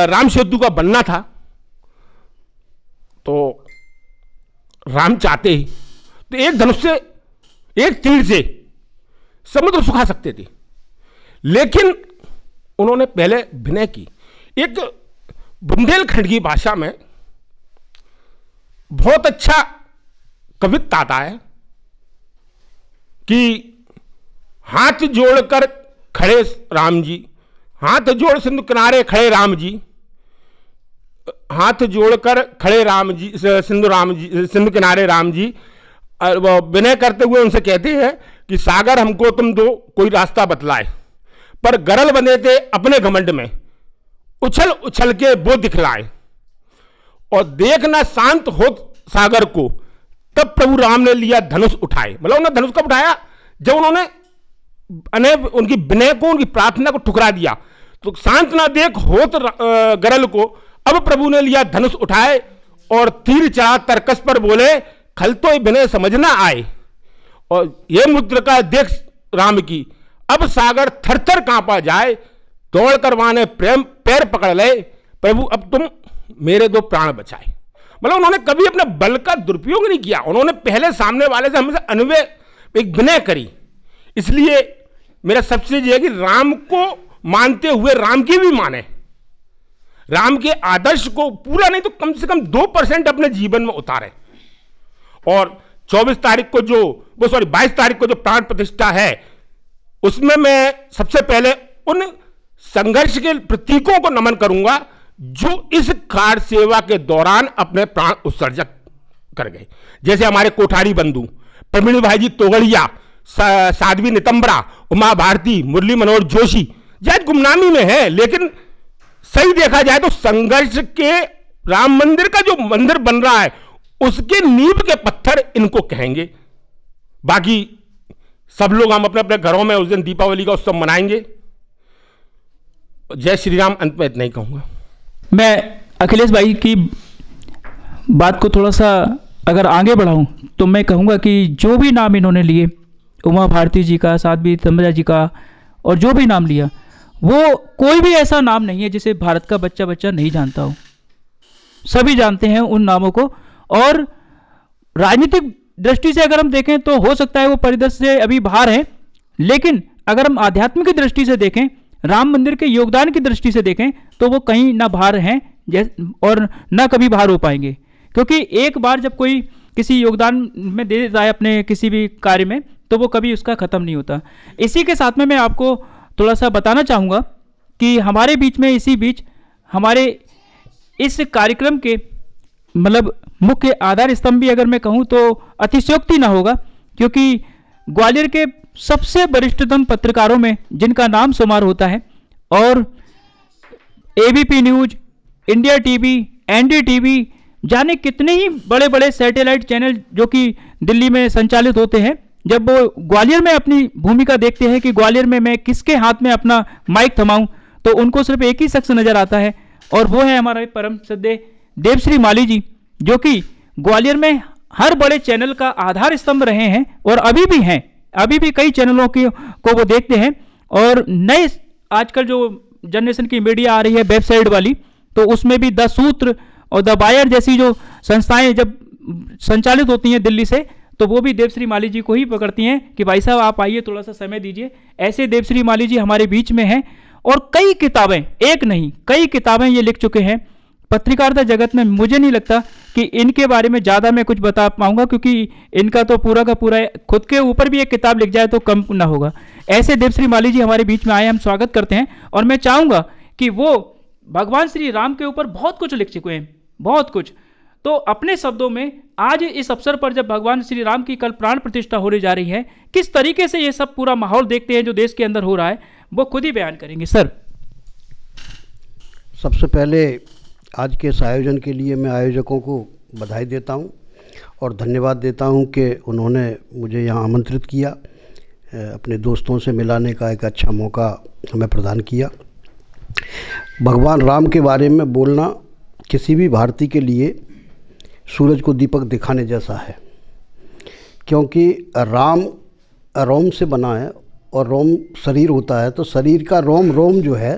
राम सेतु का बनना था, तो राम चाहते ही तो एक धनुष से, एक तीर से समुद्र सुखा सकते थे, लेकिन उन्होंने पहले विनय की। एक बुंदेलखंड की भाषा में बहुत अच्छा कविता आता है कि हाथ जोड़कर खड़े राम जी, हाथ जोड़ सिंधु किनारे खड़े राम जी, हाथ जोड़कर खड़े राम जी, सिंधु किनारे राम जी। वो विनय करते हुए उनसे कहते हैं कि सागर हमको तुम दो कोई रास्ता बतलाए, पर गरल बने थे अपने घमंड में, उछल उछल के वो दिखलाए, और देखना शांत हो सागर को, तब प्रभु राम ने लिया धनुष उठाए। मतलब उन्होंने धनुष कब उठाया? जब उन्होंने उनकी विनय को, उनकी प्रार्थना को ठुकरा दिया। तो शांत ना देख होत गरल को, अब प्रभु ने लिया धनुष उठाए और तीर चढ़ा तरकस पर बोले, खल तो विनय समझना आए। और ये मुद्रिका देख राम की, अब सागर थर थर कांपा जाए, दौड़ कर वाने प्रेम पैर पकड़ ले, प्रभु अब तुम मेरे 2 प्राण बचाए। मतलब उन्होंने कभी अपने बल का दुरुपयोग नहीं किया, उन्होंने पहले सामने वाले से हमेशा अन्वय एक विनय करी। इसलिए मेरा सबसे ये है कि राम को मानते हुए राम की भी माने, राम के आदर्श को पूरा नहीं तो कम से कम 2% अपने जीवन में उतारे। और 22 तारीख को 22 तारीख को जो प्राण प्रतिष्ठा है, उसमें मैं सबसे पहले उन संघर्ष के प्रतीकों को नमन करूंगा जो इस कार सेवा के दौरान अपने प्राण उत्सर्जक कर गए। जैसे हमारे कोठारी बंधु प्रवीण भाई जी तोगड़िया, साध्वी नितंबरा, उमा भारती, मुरली मनोहर जोशी, शायद गुमनामी में है, लेकिन सही देखा जाए तो संघर्ष के राम मंदिर का जो मंदिर बन रहा है उसके नींव के पत्थर इनको कहेंगे। बाकी सब लोग हम अपने अपने घरों में उस दिन दीपावली का उत्सव मनाएंगे। जय श्री राम। अंत में इतना ही कहूंगा। मैं अखिलेश भाई की बात को थोड़ा सा अगर आगे बढ़ाऊं तो मैं कहूंगा कि जो भी नाम इन्होंने लिए, उमा भारती जी का, साध्वी नितंबरा जी का, और जो भी नाम लिया, वो कोई भी ऐसा नाम नहीं है जिसे भारत का बच्चा नहीं जानता हो। सभी जानते हैं उन नामों को। और राजनीतिक दृष्टि से अगर हम देखें तो हो सकता है वो परिदृश्य से अभी बाहर हैं, लेकिन अगर हम आध्यात्मिक दृष्टि से देखें, राम मंदिर के योगदान की दृष्टि से देखें, तो वो कहीं ना बाहर हैं और ना कभी बाहर हो पाएंगे। क्योंकि एक बार जब कोई किसी योगदान में दे देता है अपने किसी भी कार्य में, तो वो कभी उसका ख़त्म नहीं होता। इसी के साथ में मैं आपको थोड़ा सा बताना चाहूँगा कि हमारे बीच में इसी बीच हमारे इस कार्यक्रम के मतलब मुख्य आधार स्तंभ भी अगर मैं कहूँ तो अतिशयोक्ति ना होगा, क्योंकि ग्वालियर के सबसे वरिष्ठतम पत्रकारों में जिनका नाम शुमार होता है, और ABP news, India TV, NDTV, जाने कितने ही बड़े बड़े सैटेलाइट चैनल जो कि दिल्ली में संचालित होते हैं, जब वो ग्वालियर में अपनी भूमिका देखते हैं कि ग्वालियर में मैं किसके हाथ में अपना माइक थमाऊं, तो उनको सिर्फ एक ही शख्स नज़र आता है, और वो है हमारे परम श्रद्धेय देवश्री माली जी, जो कि ग्वालियर में हर बड़े चैनल का आधार स्तंभ रहे हैं और अभी भी हैं। अभी भी कई चैनलों को वो देखते हैं। और नए आजकल जो जनरेशन की मीडिया आ रही है वेबसाइट वाली, तो उसमें भी द सूत्र और द वायर जैसी जो संस्थाएं जब संचालित होती हैं दिल्ली से, तो वो भी देवश्री माली जी को ही पकड़ती हैं कि भाई साहब आप आइए, थोड़ा सा समय दीजिए। ऐसे देवश्री माली जी हमारे बीच में हैं और कई किताबें, एक नहीं कई किताबें ये लिख चुके हैं। पत्रकारिता जगत में मुझे नहीं लगता कि इनके बारे में ज़्यादा मैं कुछ बता पाऊंगा, क्योंकि इनका तो पूरा का पूरा खुद के ऊपर भी एक किताब लिख जाए तो कम ना होगा। ऐसे देवश्री माली जी हमारे बीच में आए, हम स्वागत करते हैं। और मैं चाहूँगा कि वो भगवान श्री राम के ऊपर बहुत कुछ लिख चुके हैं, बहुत कुछ। तो अपने शब्दों में आज इस अवसर पर जब भगवान श्री राम की कल प्राण प्रतिष्ठा होने जा रही है, किस तरीके से ये सब पूरा माहौल देखते हैं जो देश के अंदर हो रहा है, वो खुद ही बयान करेंगे। सर, सबसे पहले आज के इस आयोजन के लिए मैं आयोजकों को बधाई देता हूं और धन्यवाद देता हूं कि उन्होंने मुझे यहाँ आमंत्रित किया, अपने दोस्तों से मिलाने का एक अच्छा मौका हमें प्रदान किया। भगवान राम के बारे में बोलना किसी भी भारतीय के लिए सूरज को दीपक दिखाने जैसा है, क्योंकि राम रोम से बना है और रोम शरीर होता है, तो शरीर का रोम रोम जो है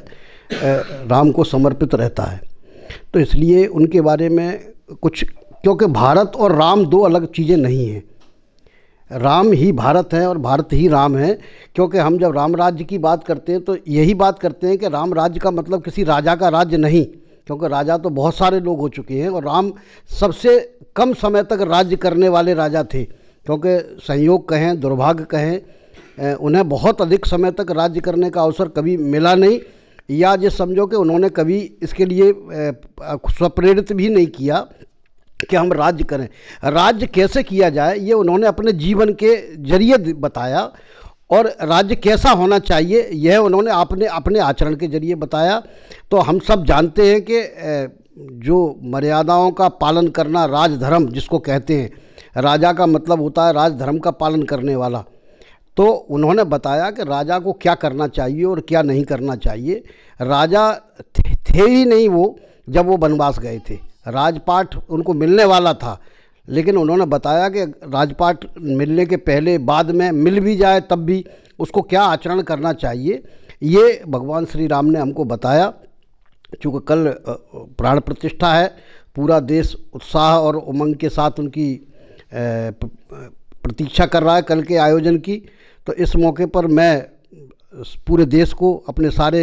राम को समर्पित रहता है। तो इसलिए उनके बारे में कुछ, क्योंकि भारत और राम दो अलग चीज़ें नहीं हैं। राम ही भारत है और भारत ही राम है। क्योंकि हम जब राम राज्य की बात करते हैं तो यही बात करते हैं कि राम राज्य का मतलब किसी राजा का राज्य नहीं, क्योंकि राजा तो बहुत सारे लोग हो चुके हैं और राम सबसे कम समय तक राज्य करने वाले राजा थे। क्योंकि संयोग कहें, दुर्भाग्य कहें, उन्हें बहुत अधिक समय तक राज्य करने का अवसर कभी मिला नहीं, या ये समझो कि उन्होंने कभी इसके लिए स्वप्रेरित भी नहीं किया कि हम राज्य करें। राज्य कैसे किया जाए ये उन्होंने अपने जीवन के जरिए बताया, और राज्य कैसा होना चाहिए यह उन्होंने अपने आचरण के जरिए बताया। तो हम सब जानते हैं कि जो मर्यादाओं का पालन करना, राजधर्म जिसको कहते हैं, राजा का मतलब होता है राजधर्म का पालन करने वाला। तो उन्होंने बताया कि राजा को क्या करना चाहिए और क्या नहीं करना चाहिए। राजा थे ही नहीं वो जब वो वनवास गए थे, राजपाट उनको मिलने वाला था, लेकिन उन्होंने बताया कि राजपाट मिलने के पहले, बाद में मिल भी जाए तब भी उसको क्या आचरण करना चाहिए, ये भगवान श्री राम ने हमको बताया। चूँकि कल प्राण प्रतिष्ठा है, पूरा देश उत्साह और उमंग के साथ उनकी प्रतीक्षा कर रहा है कल के आयोजन की। तो इस मौके पर मैं पूरे देश को, अपने सारे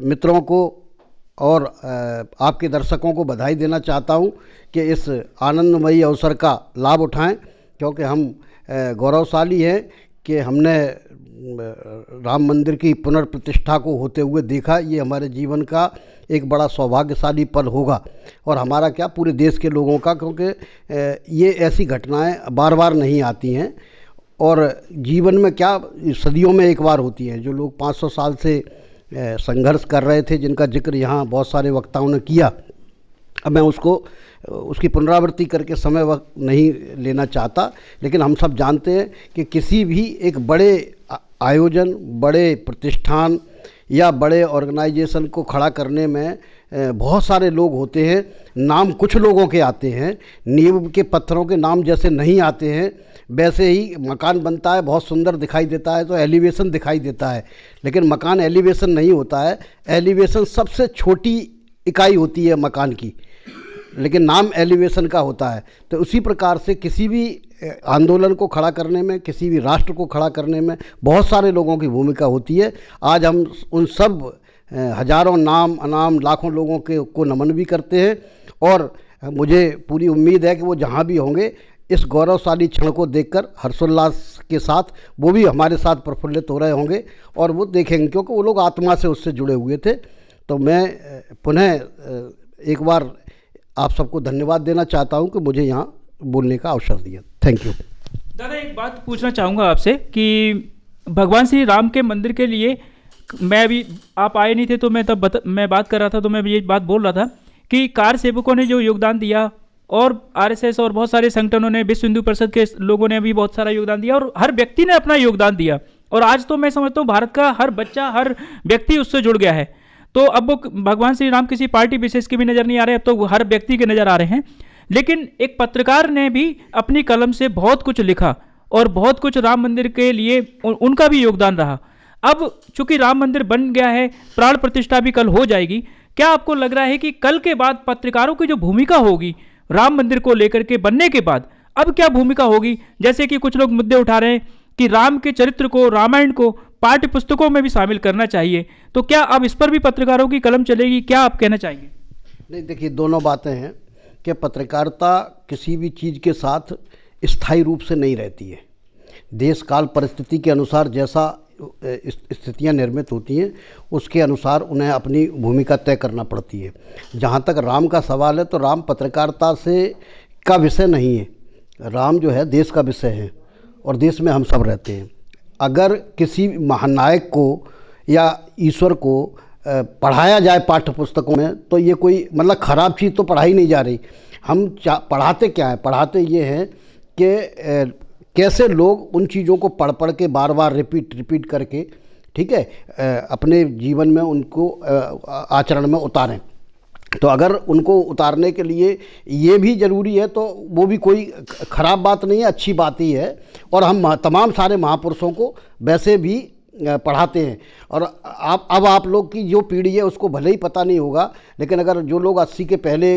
मित्रों को और आपके दर्शकों को बधाई देना चाहता हूं कि इस आनंदमयी अवसर का लाभ उठाएं, क्योंकि हम गौरवशाली हैं कि हमने राम मंदिर की पुनर्प्रतिष्ठा को होते हुए देखा। ये हमारे जीवन का एक बड़ा सौभाग्यशाली पल होगा, और हमारा क्या, पूरे देश के लोगों का, क्योंकि ये ऐसी घटनाएं बार बार नहीं आती हैं और जीवन में क्या सदियों में एक बार होती हैं। जो लोग 500 साल से संघर्ष कर रहे थे, जिनका जिक्र यहाँ बहुत सारे वक्ताओं ने किया, अब मैं उसकी पुनरावृत्ति करके समय वक्त नहीं लेना चाहता। लेकिन हम सब जानते हैं कि किसी भी एक बड़े आयोजन, बड़े प्रतिष्ठान या बड़े ऑर्गेनाइजेशन को खड़ा करने में बहुत सारे लोग होते हैं। नाम कुछ लोगों के आते हैं, नींव के पत्थरों के नाम जैसे नहीं आते हैं, वैसे ही मकान बनता है, बहुत सुंदर दिखाई देता है तो एलिवेशन दिखाई देता है, लेकिन मकान एलिवेशन नहीं होता है। एलिवेशन सबसे छोटी इकाई होती है मकान की, लेकिन नाम एलिवेशन का होता है। तो उसी प्रकार से किसी भी आंदोलन को खड़ा करने में, किसी भी राष्ट्र को खड़ा करने में बहुत सारे लोगों की भूमिका होती है। आज हम उन सब हजारों नाम अनाम लाखों लोगों को नमन भी करते हैं, और मुझे पूरी उम्मीद है कि वो जहाँ भी होंगे इस गौरवशाली क्षण को देखकर हर्षोल्लास के साथ वो भी हमारे साथ प्रफुल्लित हो रहे होंगे और वो देखेंगे, क्योंकि वो लोग आत्मा से उससे जुड़े हुए थे। तो मैं पुनः एक बार आप सबको धन्यवाद देना चाहता हूं कि मुझे यहाँ बोलने का अवसर दिया। Thank you. दादा, एक बात पूछना चाहूँगा आपसे कि भगवान श्री राम के मंदिर के लिए, मैं अभी आप आए नहीं थे तो मैं बात कर रहा था, तो मैं ये बात बोल रहा था कि कार सेवकों ने जो योगदान दिया और आरएसएस और बहुत सारे संगठनों ने, विश्व हिंदू परिषद के लोगों ने भी बहुत सारा योगदान दिया और हर व्यक्ति ने अपना योगदान दिया, और आज तो मैं समझता हूँ भारत का हर बच्चा, हर व्यक्ति उससे जुड़ गया है। तो अब वो भगवान श्री राम किसी पार्टी विशेष के भी नज़र नहीं आ रहे, अब तो हर व्यक्ति के नज़र आ रहे हैं। लेकिन एक पत्रकार ने भी अपनी कलम से बहुत कुछ लिखा और बहुत कुछ राम मंदिर के लिए उनका भी योगदान रहा। अब चूंकि राम मंदिर बन गया है, प्राण प्रतिष्ठा भी कल हो जाएगी, क्या आपको लग रहा है कि कल के बाद पत्रकारों की जो भूमिका होगी राम मंदिर को लेकर के बनने के बाद, अब क्या भूमिका होगी? जैसे कि कुछ लोग मुद्दे उठा रहे हैं कि राम के चरित्र को, रामायण को पाठ्य पुस्तकों में भी शामिल करना चाहिए, तो क्या अब इस पर भी पत्रकारों की कलम चलेगी? क्या आप कहना चाहेंगे? नहीं, देखिए, दोनों बातें हैं कि पत्रकारिता किसी भी चीज़ के साथ स्थायी रूप से नहीं रहती है। देश काल परिस्थिति के अनुसार जैसा स्थितियां निर्मित होती हैं, उसके अनुसार उन्हें अपनी भूमिका तय करना पड़ती है। जहाँ तक राम का सवाल है, तो राम पत्रकारिता का विषय नहीं है। राम जो है देश का विषय है और देश में हम सब रहते हैं। अगर किसी महानायक को या ईश्वर को पढ़ाया जाए पाठ्य पुस्तकों में, तो ये कोई मतलब ख़राब चीज़ तो पढ़ाई नहीं जा रही। हम पढ़ाते क्या है? पढ़ाते ये हैं कि कैसे लोग उन चीज़ों को पढ़ के बार बार रिपीट करके, ठीक है, अपने जीवन में उनको आचरण में उतारें। तो अगर उनको उतारने के लिए ये भी ज़रूरी है तो वो भी कोई ख़राब बात नहीं है, अच्छी बात ही है। और हम तमाम सारे महापुरुषों को वैसे भी पढ़ाते हैं। और अब आप लोग की जो पीढ़ी है उसको भले ही पता नहीं होगा, लेकिन अगर जो लोग 80 के पहले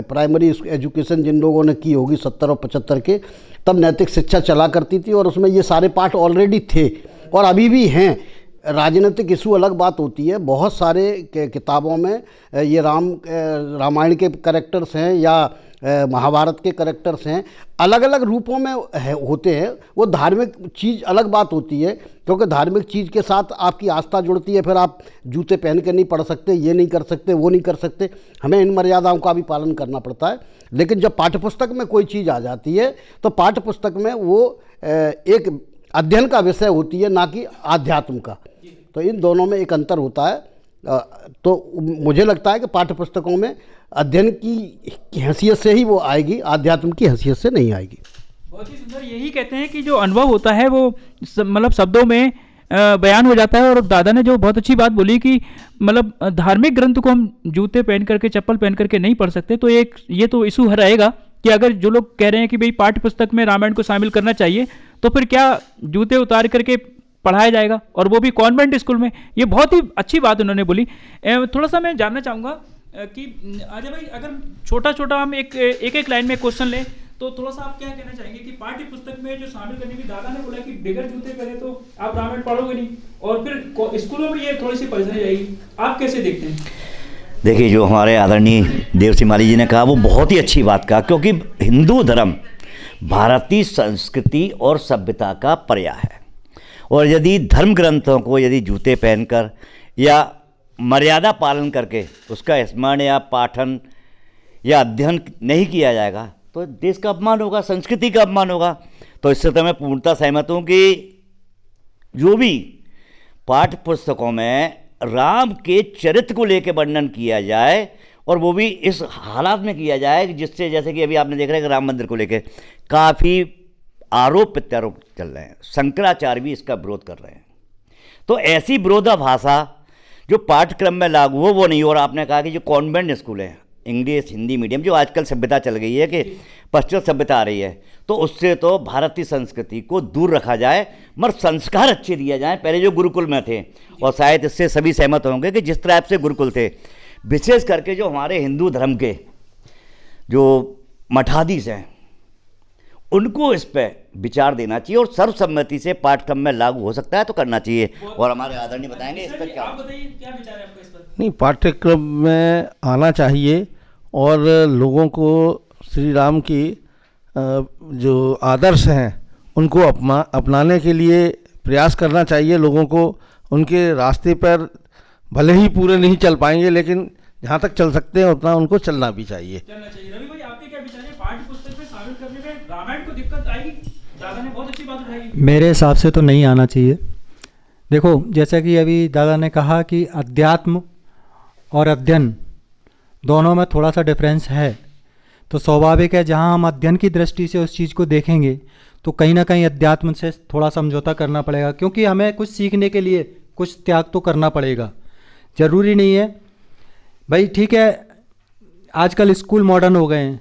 प्राइमरी एजुकेशन जिन लोगों ने की होगी 70 और 75 के, तब नैतिक शिक्षा चला करती थी और उसमें ये सारे पाठ ऑलरेडी थे और अभी भी हैं। राजनीतिक इशू अलग बात होती है। बहुत सारे किताबों में ये रामायण के कैरेक्टर्स हैं या महाभारत के कैरेक्टर्स हैं, अलग अलग रूपों में होते हैं। वो धार्मिक चीज़ अलग बात होती है, क्योंकि धार्मिक चीज़ के साथ आपकी आस्था जुड़ती है। फिर आप जूते पहन के नहीं पढ़ सकते, ये नहीं कर सकते, वो नहीं कर सकते। हमें इन मर्यादाओं का भी पालन करना पड़ता है। लेकिन जब पाठ्यपुस्तक में कोई चीज़ आ जाती है तो पाठ्यपुस्तक में वो एक अध्ययन का विषय होती है, ना कि आध्यात्म का। तो इन दोनों में एक अंतर होता है। तो मुझे लगता है कि पाठ्यपुस्तकों में अध्ययन की हैसियत से ही वो आएगी, आध्यात्म की हैसियत से नहीं आएगी। बहुत ही सुंदर। यही कहते हैं कि जो अनुभव होता है वो मतलब शब्दों में बयान हो जाता है। और दादा ने जो बहुत अच्छी बात बोली कि मतलब धार्मिक ग्रंथ को हम जूते पहन करके, चप्पल पहन करके नहीं पढ़ सकते, तो ये तो इशू रहेगा कि अगर जो लोग कह रहे हैं कि भाई पाठ्य पुस्तक में रामायण को शामिल करना चाहिए, तो फिर क्या जूते उतार करके पढ़ाया जाएगा, और वो भी कॉन्वेंट स्कूल में? ये बहुत ही अच्छी बात उन्होंने बोली। थोड़ा सा मैं जानना चाहूँगा, कि अजय भाई, अगर छोटा छोटा हम एक लाइन में क्वेश्चन लें तो थोड़ा सा आप क्या कहना चाहेंगे कि पाठ्य पुस्तक में जो शामिल करने की दादा ने बोला कि बगैर जूते पहने तो आप रामायण पढ़ोगे नहीं, और फिर स्कूलों में ये थोड़ी सी परेशानी रहेगी, आप कैसे देखते हैं? देखिए, जो हमारे आदरणीय देवसिंह माली जी ने कहा वो बहुत ही अच्छी बात कहा, क्योंकि हिंदू धर्म भारतीय संस्कृति और सभ्यता का पर्याय है, और यदि धर्म ग्रंथों को यदि जूते पहनकर या मर्यादा पालन करके उसका स्मरण या पाठन या अध्ययन नहीं किया जाएगा तो देश का अपमान होगा, संस्कृति का अपमान होगा। तो इससे तो मैं पूर्णतः सहमत हूँ कि जो भी पाठ्य पुस्तकों में राम के चरित्र को लेकर वर्णन किया जाए और वो भी इस हालात में किया जाए जिससे, जैसे कि अभी आपने देख रहे हैं कि राम मंदिर को लेकर काफ़ी आरोप प्रत्यारोप चल रहे हैं, शंकराचार्य भी इसका विरोध कर रहे हैं। तो ऐसी विरोधाभासा जो पाठ्यक्रम में लागू हो वो नहीं। और आपने कहा कि जो कॉन्वेंट स्कूल हैं, इंग्लिश हिंदी मीडियम, जो आजकल सभ्यता चल गई है कि पश्चिमी सभ्यता आ रही है, तो उससे तो भारतीय संस्कृति को दूर रखा जाए, मगर संस्कार अच्छे दिए जाएं पहले जो गुरुकुल में थे। और शायद इससे सभी सहमत होंगे कि जिस तरह से गुरुकुल थे, विशेष करके जो हमारे हिंदू धर्म के जो मठाधीश हैं उनको इस पर विचार देना चाहिए और सर्वसम्मति से पाठ्यक्रम में लागू हो सकता है तो करना चाहिए। और हमारे आदरणीय बताएंगे इस पर क्या विचार है आपका इस पर? नहीं, पाठ्यक्रम में आना चाहिए और लोगों को श्री राम की जो आदर्श हैं उनको अपनाने के लिए प्रयास करना चाहिए। लोगों को उनके रास्ते पर भले ही पूरे नहीं चल पाएंगे, लेकिन जहाँ तक चल सकते हैं उतना उनको चलना भी चाहिए। रवि भाई, आपके क्या विचार है? पाठ्य पुस्तक में शामिल करने में रामायण को दिक्कत आएगी? दादा ने बहुत अच्छी बात उठाई। मेरे हिसाब से तो नहीं आना चाहिए। देखो, जैसा कि अभी दादा ने कहा कि अध्यात्म और अध्ययन दोनों में थोड़ा सा डिफरेंस है, तो स्वाभाविक है जहाँ हम अध्ययन की दृष्टि से उस चीज़ को देखेंगे तो कहीं ना कहीं अध्यात्म से थोड़ा समझौता करना पड़ेगा, क्योंकि हमें कुछ सीखने के लिए कुछ त्याग तो करना पड़ेगा। ज़रूरी नहीं है भाई, ठीक है आजकल स्कूल मॉडर्न हो गए हैं,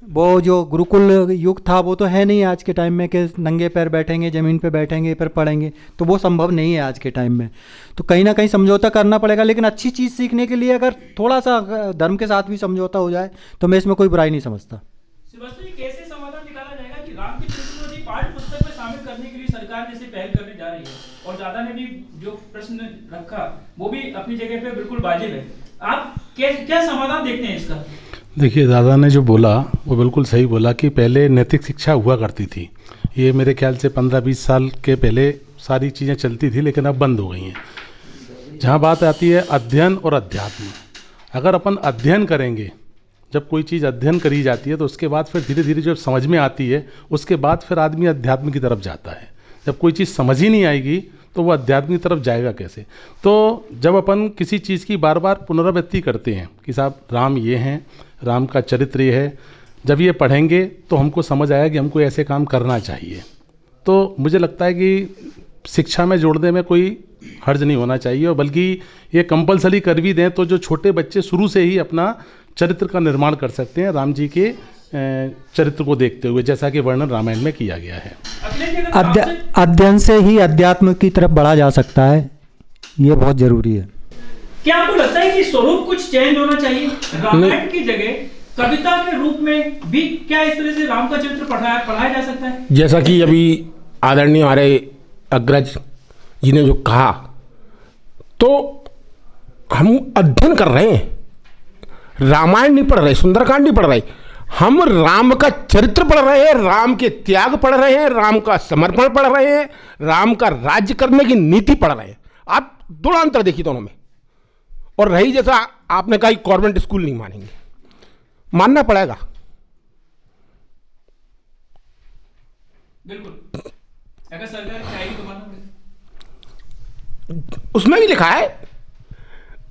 वो जो गुरुकुल युग था वो तो है नहीं आज के टाइम में कि नंगे पैर बैठेंगे, ज़मीन पे बैठेंगे, फिर पढ़ेंगे, तो वो संभव नहीं है आज के टाइम में। तो कहीं ना कहीं समझौता करना पड़ेगा, लेकिन अच्छी चीज़ सीखने के लिए अगर थोड़ा सा धर्म के साथ भी समझौता हो जाए तो मैं इसमें कोई बुराई नहीं समझता। कैसे समाधान निकाला जाएगा कि राम के चरित्र को पाठ्य पुस्तक में शामिल करने के लिए सरकार जैसे पहल करने जा रही है, और दादा ने भी जो प्रश्न रखा वो भी अपनी जगह पे बिल्कुल वाजिब है, आप क्या समाधान देखते हैं इसका? देखिए, दादा ने जो बोला वो बिल्कुल सही बोला कि पहले नैतिक शिक्षा हुआ करती थी। ये मेरे ख्याल से 15-20 साल के पहले सारी चीज़ें चलती थी, लेकिन अब बंद हो गई हैं। जहाँ बात आती है अध्ययन और अध्यात्म, अगर अपन अध्ययन करेंगे, जब कोई चीज़ अध्ययन करी जाती है तो उसके बाद फिर धीरे धीरे जब समझ में आती है उसके बाद फिर आदमी अध्यात्म की तरफ जाता है। जब कोई चीज़ समझ ही नहीं आएगी तो वो अध्यात्म की तरफ जाएगा कैसे? तो जब अपन किसी चीज़ की बार बार पुनरावृत्ति करते हैं कि साहब राम ये हैं, राम का चरित्र ये है, जब ये पढ़ेंगे तो हमको समझ आया कि हमको ऐसे काम करना चाहिए। तो मुझे लगता है कि शिक्षा में जोड़ने में कोई हर्ज नहीं होना चाहिए, और बल्कि ये कंपलसरी कर भी दें तो जो छोटे बच्चे शुरू से ही अपना चरित्र का निर्माण कर सकते हैं राम जी के चरित्र को देखते हुए, जैसा कि वर्णन रामायण में किया गया है। अध्ययन से ही अध्यात्म की तरफ बढ़ा जा सकता है, ये बहुत जरूरी है। क्या आपको लगता है कि स्वरूप कुछ चेंज होना चाहिए? रामायण की जगह कविता के रूप में भी क्या इस तरह से राम का चरित्र पढ़ाया जा सकता है? जैसा कि अभी आदरणीय हमारे अग्रज जी ने जो कहा, तो हम अध्ययन कर रहे हैं, रामायण नहीं पढ़ रहे, सुंदरकांड नहीं पढ़ रहे, हम राम का चरित्र पढ़ रहे हैं, राम के त्याग पढ़ रहे हैं, राम का समर्पण पढ़ रहे हैं, राम का राज्य करने की नीति पढ़ रहे हैं। आप थोड़ा अंतर देखिए दोनों में। और रही जैसा आपने कहा गवर्नमेंट स्कूल नहीं मानेंगे, मानना पड़ेगा बिल्कुल, अगर सरकार चाहेगी तो मानना पड़ेगा। उसमें भी लिखा है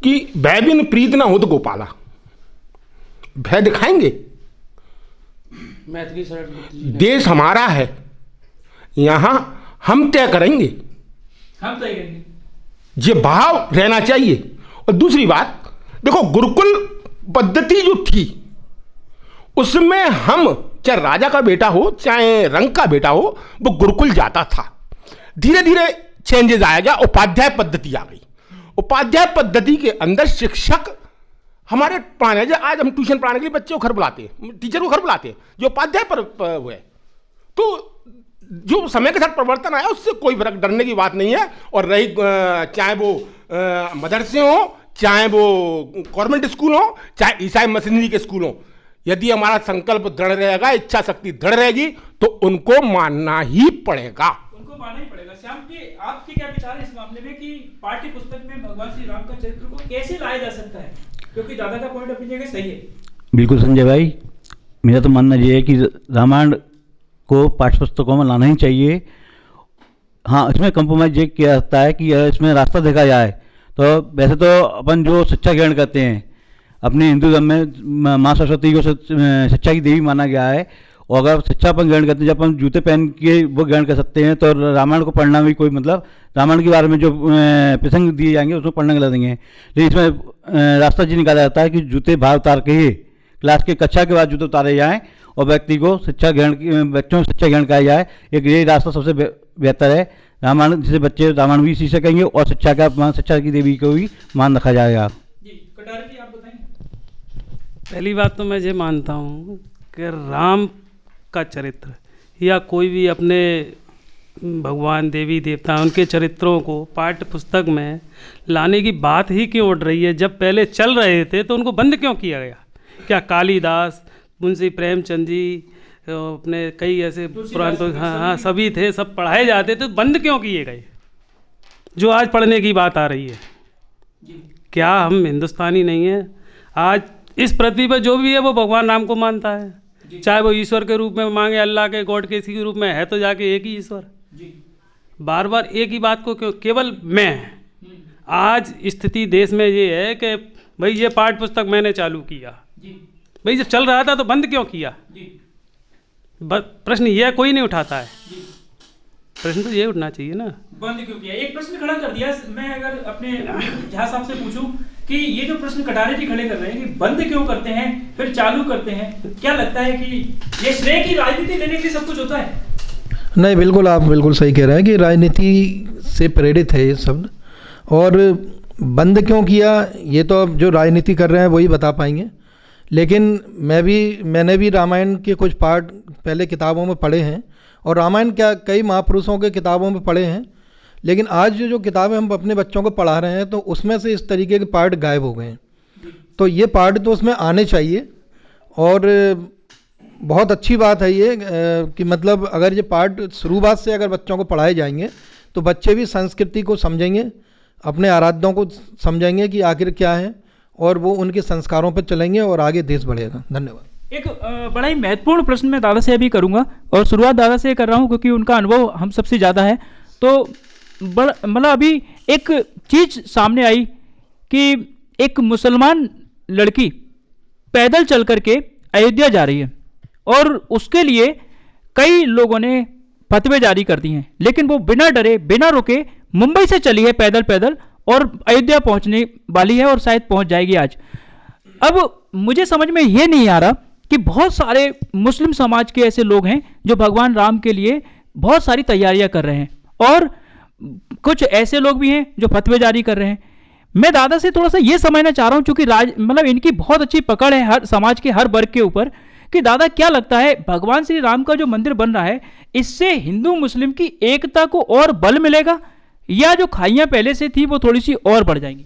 कि भय बिन प्रीत ना हो तो गोपाला, भय दिखाएंगे। देश हमारा है, यहां हम तय करेंगे, ये भाव रहना चाहिए। और दूसरी बात देखो, गुरुकुल पद्धति जो थी उसमें हम चाहे राजा का बेटा हो चाहे रंग का बेटा हो वो गुरुकुल जाता था। धीरे धीरे चेंजेस आया गया, उपाध्याय पद्धति आ गई। उपाध्याय पद्धति के अंदर शिक्षक हमारे पढ़ाने जो आज हम ट्यूशन पढ़ाने के लिए बच्चे को घर बुलाते हैं, टीचर को घर बुलाते हैं, जो उपाध्याय पर हुए, तो जो समय के साथ परिवर्तन आया उससे कोई फर्क डरने की बात नहीं है। और रही चाहे वो मदरसे हो, चाहे वो गवर्नमेंट स्कूल हो, चाहे ईसाई मशीनरी के स्कूल हो, यदि हमारा संकल्प दृढ़ रहेगा, इच्छा शक्ति दृढ़ रहेगी, तो उनको मानना ही पड़ेगा। उनको मानना ही पड़ेगा। श्याम जी, आपके क्या विचार है इस मामले में कि पाठ्य पुस्तक में भगवान श्री राम का चरित्र को कैसे लाया जा सकता है, क्योंकि दादा का पॉइंट अपनी जगह सही है। बिल्कुल संजय भाई, मेरा तो मानना ये है कि रामायण को पाठ्य पुस्तकों में लाना ही चाहिए। हाँ, इसमें कंप्रोमाइज़ ये किया जाता है कि इसमें रास्ता देखा जाए तो वैसे तो अपन जो शिक्षा ग्रहण करते हैं अपने हिंदू धर्म में माँ सरस्वती को शिक्षा की देवी माना गया है, और अगर शिक्षा अपन ग्रहण करते हैं, जब अपन जूते पहन के वो ग्रहण कर सकते हैं, तो रामायण को पढ़ना भी कोई मतलब रामायण के बारे में जो प्रसंग दिए जाएंगे उसमें पढ़ने के लगेंगे। लेकिन इसमें रास्ता जी निकाला जाता है कि जूते बाहर उतार के ही क्लास के कक्षा के बाद जूते उतारे जाएँ और व्यक्ति को शिक्षा ग्रहण, बच्चों को शिक्षा ग्रहण कराया जाए। एक यही रास्ता सबसे बेहतर है। रामायण जिसे बच्चे रामायण भी सीख सकेंगे और शिक्षा की देवी को भी मान रखा जाएगा। जी, कटारे जी आप बताएं। पहली बात तो मैं ये मानता हूँ कि राम का चरित्र या कोई भी अपने भगवान देवी देवता उनके चरित्रों को पाठ्य पुस्तक में लाने की बात ही क्यों उठ रही है। जब पहले चल रहे थे तो उनको बंद क्यों किया गया? क्या कालिदास, मुंशी प्रेमचंद जी, अपने कई ऐसे पुराने हाँ सभी थे, सब पढ़ाए जाते थे, बंद क्यों किए गए जो आज पढ़ने की बात आ रही है? क्या हम हिंदुस्तानी नहीं हैं? आज इस पृथ्वी पर जो भी है वो भगवान राम को मानता है, चाहे वो ईश्वर के रूप में मांगे, अल्लाह के, गॉड के, इसी के रूप में है तो जाके एक ही ईश्वर। बार बार एक ही बात को क्यों केवल मैं? आज स्थिति देश में ये है कि भाई ये पाठ्य पुस्तक मैंने चालू किया, भाई जब चल रहा था तो बंद क्यों किया? प्रश्न ये कोई नहीं उठाता है। प्रश्न तो ये उठना चाहिए ना, बंद क्यों किया? एक प्रश्न खड़ा कर दिया। मैं अगर अपने झा साहब से पूछूं कि ये जो प्रश्न कटारे जी खड़े कर रहे हैं कि बंद क्यों करते हैं फिर चालू करते हैं, तो क्या लगता है कि ये श्रेय की राजनीति लेने के लिए सब कुछ होता है? नहीं, बिल्कुल आप बिल्कुल सही कह रहे हैं कि राजनीति से प्रेरित है ये शब्द। और बंद क्यों किया ये तो अब जो राजनीति कर रहे हैं वही बता पाएंगे। लेकिन मैंने भी रामायण के कुछ पार्ट पहले किताबों में पढ़े हैं, और रामायण क्या कई महापुरुषों के किताबों में पढ़े हैं। लेकिन आज जो किताबें हम अपने बच्चों को पढ़ा रहे हैं तो उसमें से इस तरीके के पार्ट गायब हो गए हैं। तो ये पार्ट तो उसमें आने चाहिए, और बहुत अच्छी बात है ये कि मतलब अगर ये पार्ट शुरुआत से अगर बच्चों को पढ़ाए जाएंगे तो बच्चे भी संस्कृति को समझेंगे, अपने आराध्यों को समझेंगे कि आखिर क्या है, और वो उनके संस्कारों पर चलेंगे और आगे देश बढ़ेगा। धन्यवाद। एक बड़ा ही महत्वपूर्ण प्रश्न मैं दादा से अभी करूंगा, और शुरुआत दादा से कर रहा हूं क्योंकि उनका अनुभव हम सबसे ज़्यादा है। तो मतलब अभी एक चीज़ सामने आई कि एक मुसलमान लड़की पैदल चल करके अयोध्या जा रही है, और उसके लिए कई लोगों ने फतवे जारी कर दिए हैं, लेकिन वो बिना डरे बिना रुके मुंबई से चली है पैदल पैदल, और अयोध्या पहुंचने वाली है और शायद पहुंच जाएगी आज। अब मुझे समझ में ये नहीं आ रहा कि बहुत सारे मुस्लिम समाज के ऐसे लोग हैं जो भगवान राम के लिए बहुत सारी तैयारियां कर रहे हैं, और कुछ ऐसे लोग भी हैं जो फतवे जारी कर रहे हैं। मैं दादा से थोड़ा सा ये समझना चाह रहा हूं, चूंकि मतलब इनकी बहुत अच्छी पकड़ है हर समाज के हर वर्ग के ऊपर, कि दादा क्या लगता है भगवान श्री राम का जो मंदिर बन रहा है इससे हिंदू मुस्लिम की एकता को और बल मिलेगा, या जो खाइयां पहले से थी वो थोड़ी सी और बढ़ जाएंगी?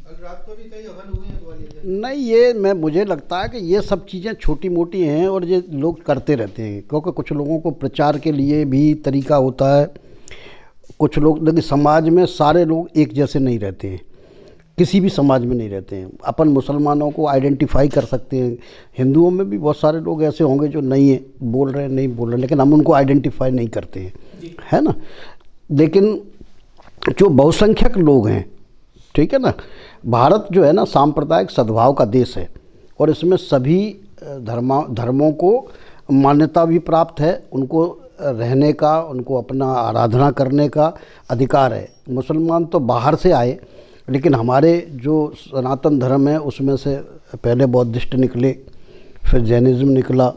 नहीं, ये मुझे लगता है कि ये सब चीज़ें छोटी मोटी हैं और ये लोग करते रहते हैं, क्योंकि कुछ लोगों को प्रचार के लिए भी तरीका होता है। कुछ लोग, देखिए समाज में सारे लोग एक जैसे नहीं रहते हैं, किसी भी समाज में नहीं रहते हैं। अपन मुसलमानों को आइडेंटिफाई कर सकते हैं, हिंदुओं में भी बहुत सारे लोग ऐसे होंगे जो नहीं है, बोल रहे हैं नहीं बोल रहे, लेकिन हम उनको आइडेंटिफाई नहीं करते हैं, है ना। लेकिन जो बहुसंख्यक लोग हैं, ठीक है ना, भारत जो है ना सांप्रदायिक सद्भाव का देश है, और इसमें सभी धर्मों को मान्यता भी प्राप्त है, उनको रहने का, उनको अपना आराधना करने का अधिकार है। मुसलमान तो बाहर से आए, लेकिन हमारे जो सनातन धर्म है उसमें से पहले बौद्धिस्ट निकले, फिर जैनिज़्म निकला,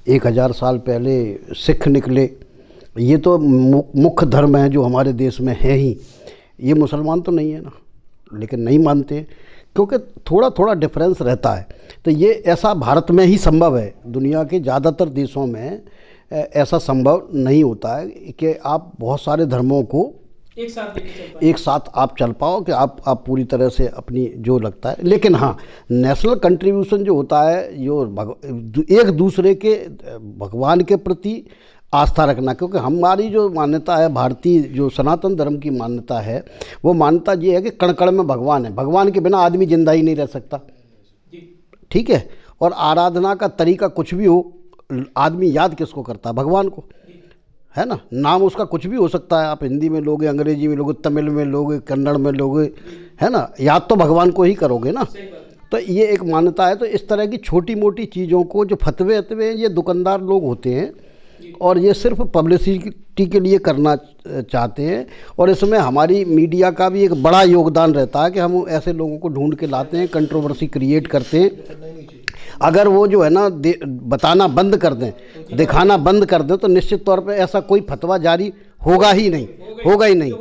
1000 साल पहले सिख निकले। ये तो मुख्य धर्म है जो हमारे देश में है ही। ये मुसलमान तो नहीं है ना, लेकिन नहीं मानते क्योंकि थोड़ा थोड़ा डिफरेंस रहता है। तो ये ऐसा भारत में ही संभव है, दुनिया के ज़्यादातर देशों में ऐसा संभव नहीं होता है कि आप बहुत सारे धर्मों को एक साथ आप चल पाओ, कि आप पूरी तरह से अपनी जो लगता है। लेकिन हाँ, नेशनल कंट्रीब्यूशन जो होता है, जो एक दूसरे के भगवान के प्रति आस्था रखना, क्योंकि हमारी जो मान्यता है, भारतीय जो सनातन धर्म की मान्यता है, वो मान्यता ये है कि कण कण में भगवान है, भगवान के बिना आदमी जिंदा ही नहीं रह सकता। ठीक है, और आराधना का तरीका कुछ भी हो, आदमी याद किसको करता है? भगवान को, है ना। नाम उसका कुछ भी हो सकता है, आप हिंदी में लोगे, अंग्रेजी में लोगे, तमिल में लोगे, कन्नड़ में लोगे, है ना, याद तो भगवान को ही करोगे ना। तो ये एक मान्यता है। तो इस तरह की छोटी मोटी चीज़ों को जो फतवे अतवे, ये दुकानदार लोग होते हैं और ये सिर्फ पब्लिसिटी के लिए करना चाहते हैं। और इसमें हमारी मीडिया का भी एक बड़ा योगदान रहता है कि हम ऐसे लोगों को ढूंढ के लाते हैं, कंट्रोवर्सी क्रिएट करते हैं। अगर वो जो है ना बताना बंद कर दें, दिखाना बंद कर दें, तो निश्चित तौर पे ऐसा कोई फतवा जारी होगा ही नहीं।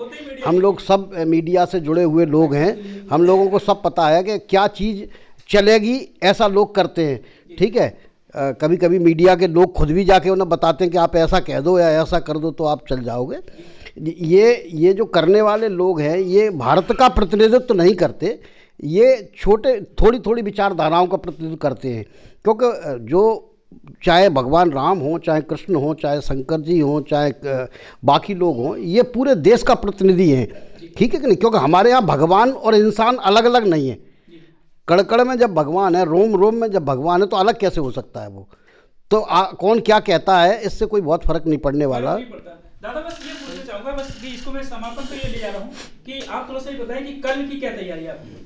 हम लोग सब मीडिया से जुड़े हुए लोग हैं, हम लोगों को सब पता है कि क्या चीज़ चलेगी, ऐसा लोग करते हैं। ठीक है, कभी कभी मीडिया के लोग खुद भी जाके उन्हें बताते हैं कि आप ऐसा कह दो या ऐसा कर दो तो आप चल जाओगे। ये जो करने वाले लोग हैं, ये भारत का प्रतिनिधित्व नहीं करते, ये छोटे थोड़ी थोड़ी विचारधाराओं का प्रतिनिधित्व करते हैं। क्योंकि जो चाहे भगवान राम हो, चाहे कृष्ण हो, चाहे शंकर जी हो, चाहे बाकी लोग हों, ये पूरे देश का प्रतिनिधि हैं। ठीक है कि नहीं? क्योंकि हमारे यहाँ भगवान और इंसान अलग अलग नहीं है। कड़कड़ में जब भगवान है, रोम रोम में जब भगवान है, तो अलग कैसे हो सकता है वो? तो कौन क्या कहता है, इससे कोई बहुत फर्क नहीं पड़ने वाला। दादा बस ये पूछना चाहूंगा, बस कि इसको मैं समापन पे ये ले जा रहा हूँ कि आप थोड़ा सा ये बताएं कि कल की क्या तैयारी है आपकी?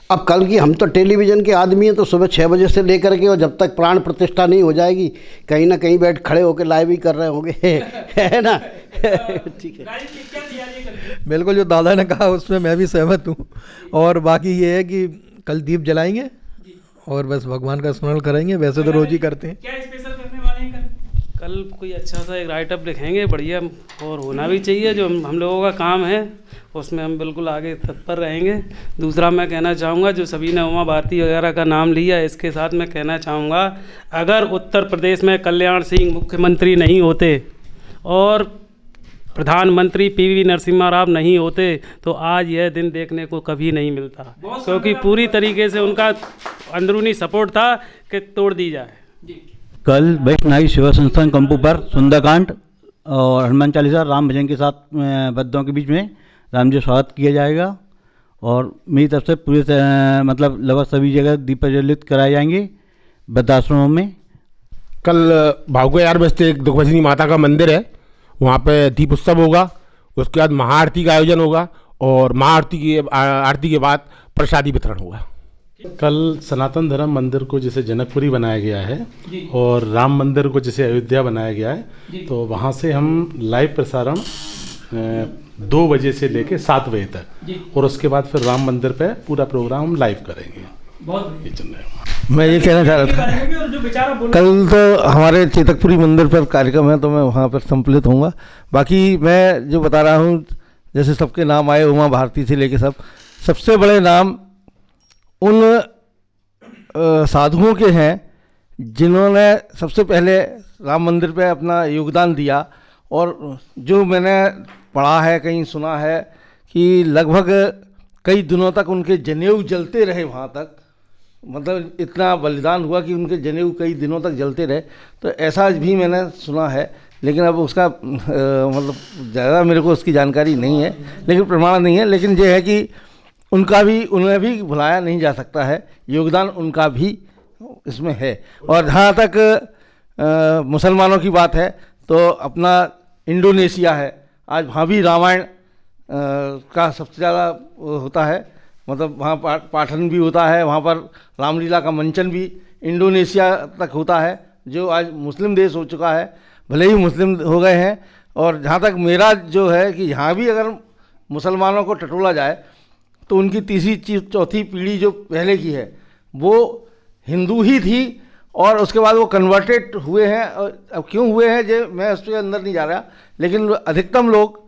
अब कल की, हम तो टेलीविज़न के आदमी हैं, तो सुबह 6 बजे से लेकर के और जब तक प्राण प्रतिष्ठा नहीं हो जाएगी, कहीं ना कहीं बैठ खड़े होकर लाइव ही कर रहे होंगे, है ना। ठीक है, बिल्कुल जो दादा ने कहा उसमें मैं भी सहमत हूँ। और बाकी ये है कि कल दीप जलाएंगे और बस भगवान का स्मरण करेंगे, वैसे तो रोज ही करते हैं। क्या स्पेशल करने वाले हैं कल कोई अच्छा सा एक राइटअप लिखेंगे बढ़िया, और होना भी चाहिए, जो हम लोगों का काम है उसमें हम बिल्कुल आगे तत्पर रहेंगे। दूसरा मैं कहना चाहूँगा, जो सभी ने उमा भारती वगैरह का नाम लिया, इसके साथ मैं कहना चाहूँगा, अगर उत्तर प्रदेश में कल्याण सिंह मुख्यमंत्री नहीं होते और प्रधानमंत्री पीवी नरसिम्हा राव नहीं होते, तो आज यह दिन देखने को कभी नहीं मिलता, क्योंकि पूरी तरीके से उनका अंदरूनी सपोर्ट था कि तोड़ दी जाए। कल वैष्णवी सेवा संस्थान कंपू पर सुंदरकांड और हनुमान चालीसा राम भजन के साथ बद्दों के बीच में राम जी स्वागत किया जाएगा। और मेरी तरफ से पूरे मतलब लगभग सभी जगह दीप प्रज्वलित कराए जाएंगे वृद्धाश्रमों में। कल भावको यार बस्ते एक दुखभजनी माता का मंदिर है, वहाँ पे दीप उत्सव होगा। उसके बाद महाआरती का आयोजन होगा और आरती के बाद प्रसादी वितरण होगा। कल सनातन धर्म मंदिर को जैसे जनकपुरी बनाया गया है और राम मंदिर को जैसे अयोध्या बनाया गया है, तो वहाँ से हम लाइव प्रसारण 2 बजे से लेके 7 बजे तक, और उसके बाद फिर राम मंदिर पे पूरा प्रोग्राम हम लाइव करेंगे। ये चल रहा है। मैं ये कहना चाह रहा था, कल तो हमारे चेतकपुरी मंदिर पर कार्यक्रम है, तो मैं वहाँ पर सम्मिलित होऊंगा। बाकी मैं जो बता रहा हूँ, जैसे सबके नाम आए, उमा भारती से लेके सबसे बड़े नाम उन साधुओं के हैं जिन्होंने सबसे पहले राम मंदिर पे अपना योगदान दिया। और जो मैंने पढ़ा है, कहीं सुना है कि लगभग कई दिनों तक उनके जनेऊ जलते रहे वहाँ तक, मतलब इतना बलिदान हुआ कि उनके जनेऊ कई दिनों तक जलते रहे। तो ऐसा भी मैंने सुना है, लेकिन अब उसका मतलब ज़्यादा मेरे को उसकी जानकारी नहीं है, लेकिन प्रमाण नहीं है। लेकिन ये है कि उन्हें भी भुलाया नहीं जा सकता है, योगदान उनका भी इसमें है। और जहाँ तक मुसलमानों की बात है, तो अपना इंडोनेशिया है, आज वहाँ भी रामायण का सबसे ज़्यादा होता है, मतलब वहाँ पाठन भी होता है, वहाँ पर रामलीला का मंचन भी इंडोनेशिया तक होता है, जो आज मुस्लिम देश हो चुका है, भले ही मुस्लिम हो गए हैं। और जहाँ तक मेरा जो है कि यहाँ भी अगर मुसलमानों को टटोला जाए, तो उनकी तीसरी चौथी पीढ़ी जो पहले की है वो हिंदू ही थी, और उसके बाद वो कन्वर्टेड हुए हैं। और अब क्यों हुए हैं, जो मैं उसके अंदर नहीं जा रहा, लेकिन अधिकतम लोग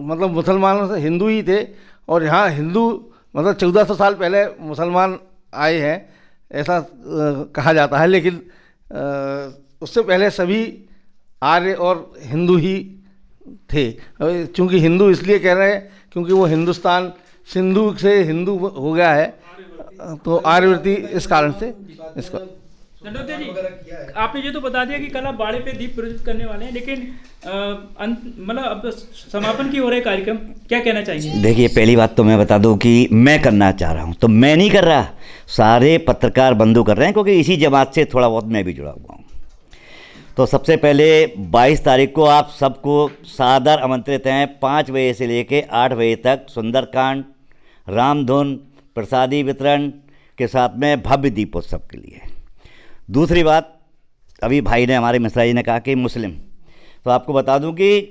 मतलब मुसलमानों से हिंदू ही थे, और यहाँ हिंदू मतलब 1400 साल पहले मुसलमान आए हैं ऐसा कहा जाता है, लेकिन उससे पहले सभी आर्य और हिंदू ही थे। चूँकि हिंदू इसलिए कह रहे हैं क्योंकि वो हिंदुस्तान सिंधु से हिंदू हो गया है, तो आर्यवृत्ति इस कारण से इसका। दंडोतिया जी, आपने ये तो बता दिया कि कल आप बाड़े पे दीप प्रज्वलित करने वाले हैं, लेकिन मतलब अब समापन की हो रहे कार्यक्रम, क्या कहना चाहिए? देखिए, पहली बात तो मैं बता दूं कि मैं करना चाह रहा हूं, तो मैं नहीं कर रहा, सारे पत्रकार बंधु कर रहे हैं, क्योंकि इसी जमात से थोड़ा बहुत मैं भी जुड़ा हुआ हूँ। तो सबसे पहले 22 तारीख को आप सबको सादर आमंत्रित हैं। 5 बजे से लेके 8 बजे तक सुंदरकांड, रामधुन, प्रसादी वितरण के साथ में भव्य दीपोत्सव के लिए। दूसरी बात, अभी भाई ने, हमारे मिश्रा जी ने कहा कि मुस्लिम, तो आपको बता दूं कि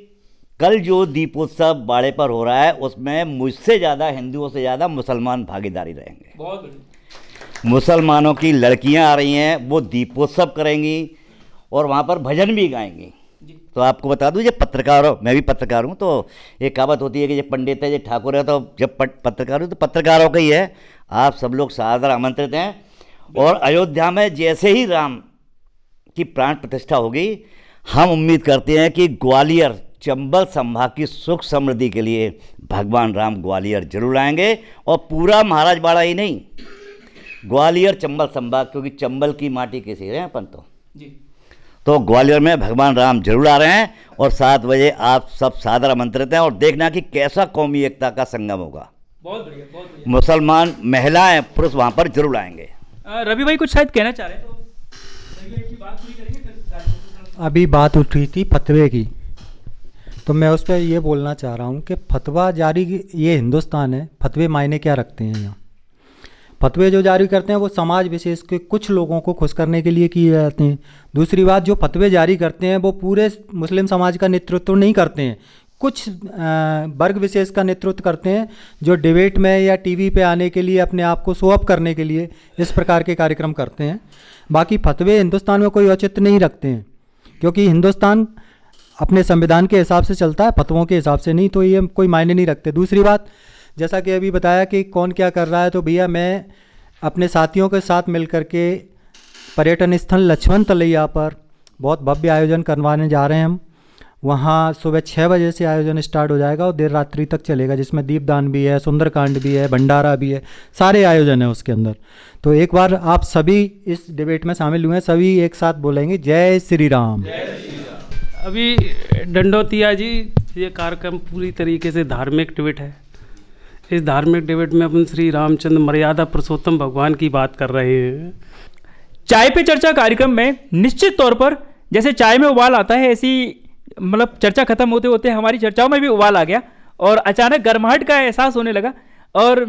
कल जो दीपोत्सव बाड़े पर हो रहा है उसमें मुझसे ज़्यादा, हिंदुओं से ज़्यादा मुसलमान भागीदारी रहेंगे। बहुत बढ़िया। मुसलमानों की लड़कियां आ रही हैं, वो दीपोत्सव करेंगी और वहाँ पर भजन भी गाएंगी। तो आपको बता दूं, ये पत्रकार हो, मैं भी पत्रकार हूँ, तो एक कहावत होती है कि ये पंडित है, ये ठाकुर है, तो जब पत्रकार हूँ तो पत्रकारों का ही है। आप सब लोग सादर आमंत्रित हैं। और अयोध्या में जैसे ही राम की प्राण प्रतिष्ठा होगी, हम उम्मीद करते हैं कि ग्वालियर, चंबल संभाग की सुख समृद्धि के लिए भगवान राम ग्वालियर जरूर आएंगे। और पूरा महाराज बाड़ा ही नहीं, ग्वालियर चंबल संभाग, क्योंकि चंबल की माटी के से हैं अपन तो ग्वालियर में भगवान राम जरूर आ रहे हैं। और 7 बजे आप सब सादर आमंत्रित हैं। और देखना कि कैसा कौमी एकता का संगम होगा। बहुत बढ़िया, बहुत बढ़िया। मुसलमान, महिलाएं, पुरुष वहाँ पर जरूर आएंगे। रवि भाई कुछ शायद कहना चाह रहे हैं, तो रवि भाई की बात पूरी करेंगे फिर। अभी बात उठ रही थी फतवे की, तो मैं उस पर ये बोलना चाह रहा हूँ कि फतवा जारी, ये हिंदुस्तान है, फतवे मायने क्या रखते हैं यहाँ? फतवे जो जारी करते हैं वो समाज विशेष के कुछ लोगों को खुश करने के लिए किए जाते हैं। दूसरी बात, जो फतवे जारी करते हैं वो पूरे मुस्लिम समाज का नेतृत्व नहीं करते हैं, कुछ वर्ग विशेष का नेतृत्व करते हैं, जो डिबेट में या टीवी पे आने के लिए, अपने आप को शो अप करने के लिए इस प्रकार के कार्यक्रम करते हैं। बाकी फतवे हिंदुस्तान में कोई औचित्य नहीं रखते हैं, क्योंकि हिंदुस्तान अपने संविधान के हिसाब से चलता है, फतवों के हिसाब से नहीं, तो ये कोई मायने नहीं रखते। दूसरी बात, जैसा कि अभी बताया कि कौन क्या कर रहा है, तो भैया मैं अपने साथियों के साथ मिल कर के पर्यटन स्थल लक्ष्मण तलैया पर बहुत भव्य आयोजन करवाने जा रहे हैं हम। वहाँ सुबह 6 बजे से आयोजन स्टार्ट हो जाएगा और देर रात्रि तक चलेगा, जिसमें दीपदान भी है, सुंदरकांड भी है, भंडारा भी है, सारे आयोजन है उसके अंदर। तो एक बार आप सभी इस डिबेट में शामिल हुए हैं, सभी एक साथ बोलेंगे जय श्री राम। अभी दंडोतिया जी, ये कार्यक्रम पूरी तरीके से धार्मिक डिबेट है। इस धार्मिक डिबेट में अपन श्री रामचंद्र मर्यादा पुरुषोत्तम भगवान की बात कर रहे हैं। चाय पे चर्चा कार्यक्रम में निश्चित तौर पर जैसे चाय में उबाल आता है, ऐसी मतलब चर्चा खत्म होते होते हमारी चर्चाओं में भी उबाल आ गया और अचानक गर्माहट का एहसास होने लगा। और